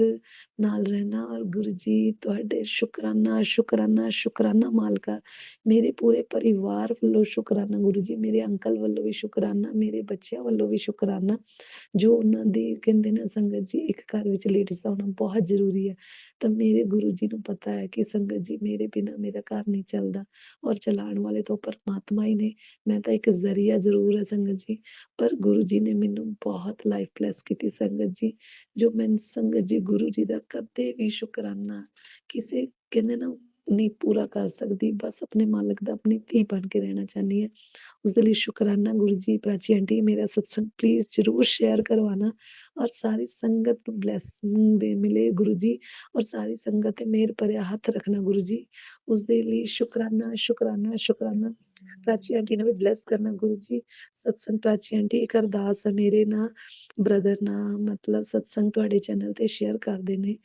Speaker 4: ਨਾਲ ਰਹਿਣਾ। ਔਰ ਗੁਰੂ ਜੀ ਤੁਹਾਡੇ ਸ਼ੁਕਰਾਨਾ ਸ਼ੁਕਰਾਨਾ ਸ਼ੁਕਰਾਨਾ ਮਾਲਕਾ, ਮੇਰੇ ਪੂਰੇ ਪਰਿਵਾਰ ਵੱਲੋਂ ਸ਼ੁਕਰਾਨਾ ਗੁਰੂ ਜੀ, ਮੇਰੇ ਅੰਕਲ ਵੱਲੋਂ ਵੀ ਸ਼ੁਕਰਾਨਾ, ਮੇਰੇ ਬੱਚਿਆਂ ਵੱਲੋਂ ਵੀ ਸ਼ੁਕਰਾਨਾ। ਜੋ ਉਹਨਾਂ ਦੀ ਕਹਿੰਦੇ ਨਾ ਸੰਗਤ ਜੀ, ਇੱਕ ਘਰ ਵਿੱਚ ਲੇਡੀਜ਼ ਦਾ ਹੋਣਾ ਬਹੁਤ ਜ਼ਰੂਰੀ ਹੈ। ਤਾਂ ਮੇਰੇ ਗੁਰੂ ਜੀ ਨੂੰ ਪਤਾ ਹੈ ਕਿ ਸੰਗਤ ਜੀ ਮੇਰੇ ਬਿਨਾਂ ਮੇਰਾ ਘਰ ਨਹੀਂ ਚੱਲਦਾ, ਔਰ ਚਲਾਉਣ ਵਾਲੇ ਤਾਂ ਪਰਮਾਤਮਾ ਹੀ ਨੇ। ਮੈਂ ਤਾਂ ਇੱਕ ਜ਼ਰੀਆ ਜ਼ਰੂਰ ਹੈ ਸੰਗਤ ਜੀ, ਪਰ ਗੁਰੂ ਜੀ ਨੇ ਮੈਨੂੰ ਬਹੁਤ ਲਾਈਫ ਬਲੈਸ ਕੀਤੀ ਸੰਗਤ ਜੀ। ਜੋ ਮੈਂ ਸੰਗਤ ਜੀ ਗੁਰੂ ਜੀ ਦਾ ਕਦੇ ਵੀ ਸ਼ੁਕਰਾਨਾ ਕਿਸੇ ਕਹਿੰਦੇ ਨਾ ਨਹੀਂ ਪੂਰਾ ਕਰ ਸਕਦੀ। ਬਸ ਆਪਣੇ ਮਾਲਕ ਦਾ ਆਪਣੀ ਧੀ ਬਣ ਕੇ ਰਹਿਣਾ ਚਾਹੁੰਦੀ ਹਾਂ। ਉਸਦੇ ਲਈ ਸ਼ੁਕਰਾਨਾ ਗੁਰੂ ਜੀ। ਪ੍ਰਾਚੀ ਆਂਟੀ ਮੇਰਾ ਸਤਸੰਗ ਪਲੀਜ਼ ਜ਼ਰੂਰ ਸ਼ੇਅਰ ਕਰਵਾਣਾ, ਔਰ ਸਾਰੀ ਸੰਗਤ ਨੂੰ ਬਲੈਸਿੰਗ ਦੇ ਮਿਲੇ ਗੁਰੂ ਜੀ, ਔਰ ਸਾਰੀ ਸੰਗਤ ਤੇ ਮਿਹਰ ਭਰਿਆ ਹੱਥ ਰੱਖਣਾ ਗੁਰੂ ਜੀ। ਉਸਦੇ ਲਈ ਸ਼ੁਕਰਾਨਾ ਸ਼ੁਕਰਾਨਾ ਸ਼ੁਕਰਾਨਾ। ਪ੍ਰਾਚੀ ਆਂਟੀ ਨੂੰ ਵੀ ਬਲੈਸ ਕਰਨਾ ਗੁਰੂ ਜੀ। ਸਤਸੰਗ ਪ੍ਰਾਚੀ ਆਂਟੀ ਇੱਕ ਅਰਦਾਸ ਹੈ, ਮੇਰੇ ਨਾ ਬ੍ਰਦਰ ਨਾ ਮਤਲਬ ਸਤਸੰਗ ਤੁਹਾਡੇ ਚੈਨਲ ਤੇ ਸ਼ੇਅਰ ਕਰਦੇ ਨੇ,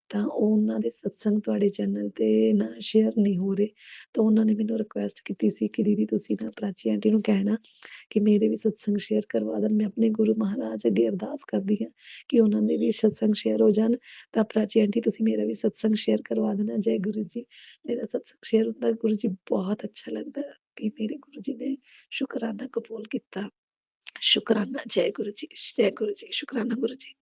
Speaker 4: ਤਾਂ ਉਹਨਾਂ ਦੇ ਸਤਸੰਗ ਤੁਹਾਡੇ ਚੈਨਲ ਤੇ ਨਾ ਸ਼ੇਅਰ ਨਹੀਂ ਹੋ ਰਹੇ। ਤਾਂ ਉਹਨਾਂ ਨੇ ਮੈਨੂੰ ਰਿਕੁਐਸਟ ਕੀਤੀ ਸੀ ਕਿ ਦੀਦੀ ਤੁਸੀਂ ਨਾ ਪ੍ਰਾਚੀ ਆਂਟੀ ਨੂੰ ਕਹਿਣਾ ਕਿ ਮੇਰੇ ਵੀ ਸਤਸੰਗ ਸ਼ੇਅਰ ਕਰਵਾ ਦੇਣ। ਮੈਂ ਆਪਣੇ ਗੁਰੂ ਮਹਾਰਾਜ ਅੱਗੇ ਅਰਦਾਸ ਕਰਦੀ ਹਾਂ ਕਿ ਉਹਨਾਂ ਦੇ ਵੀ ਸਤਸੰਗ ਸ਼ੇਅਰ ਹੋ ਜਾਣ। ਤਾਂ ਪ੍ਰਾਚੀ ਆਂਟੀ ਤੁਸੀਂ ਮੇਰਾ ਵੀ ਸਤਸੰਗ ਸ਼ੇਅਰ ਕਰਵਾ ਦੇਣਾ। ਜੈ ਗੁਰੂ ਜੀ। ਮੇਰਾ ਸਤਸੰਗ ਸ਼ੇਅਰ ਹੁੰਦਾ ਗੁਰੂ ਜੀ, ਬਹੁਤ ਅੱਛਾ ਲੱਗਦਾ ਕਿ ਮੇਰੇ ਗੁਰੂ ਜੀ ਨੇ ਸ਼ੁਕਰਾਨਾ ਕਬੂਲ ਕੀਤਾ। ਸ਼ੁਕਰਾਨਾ। ਜੈ ਗੁਰੂ ਜੀ, ਜੈ ਗੁਰੂ ਜੀ, ਸ਼ੁਕਰਾਨਾ ਗੁਰੂ ਜੀ।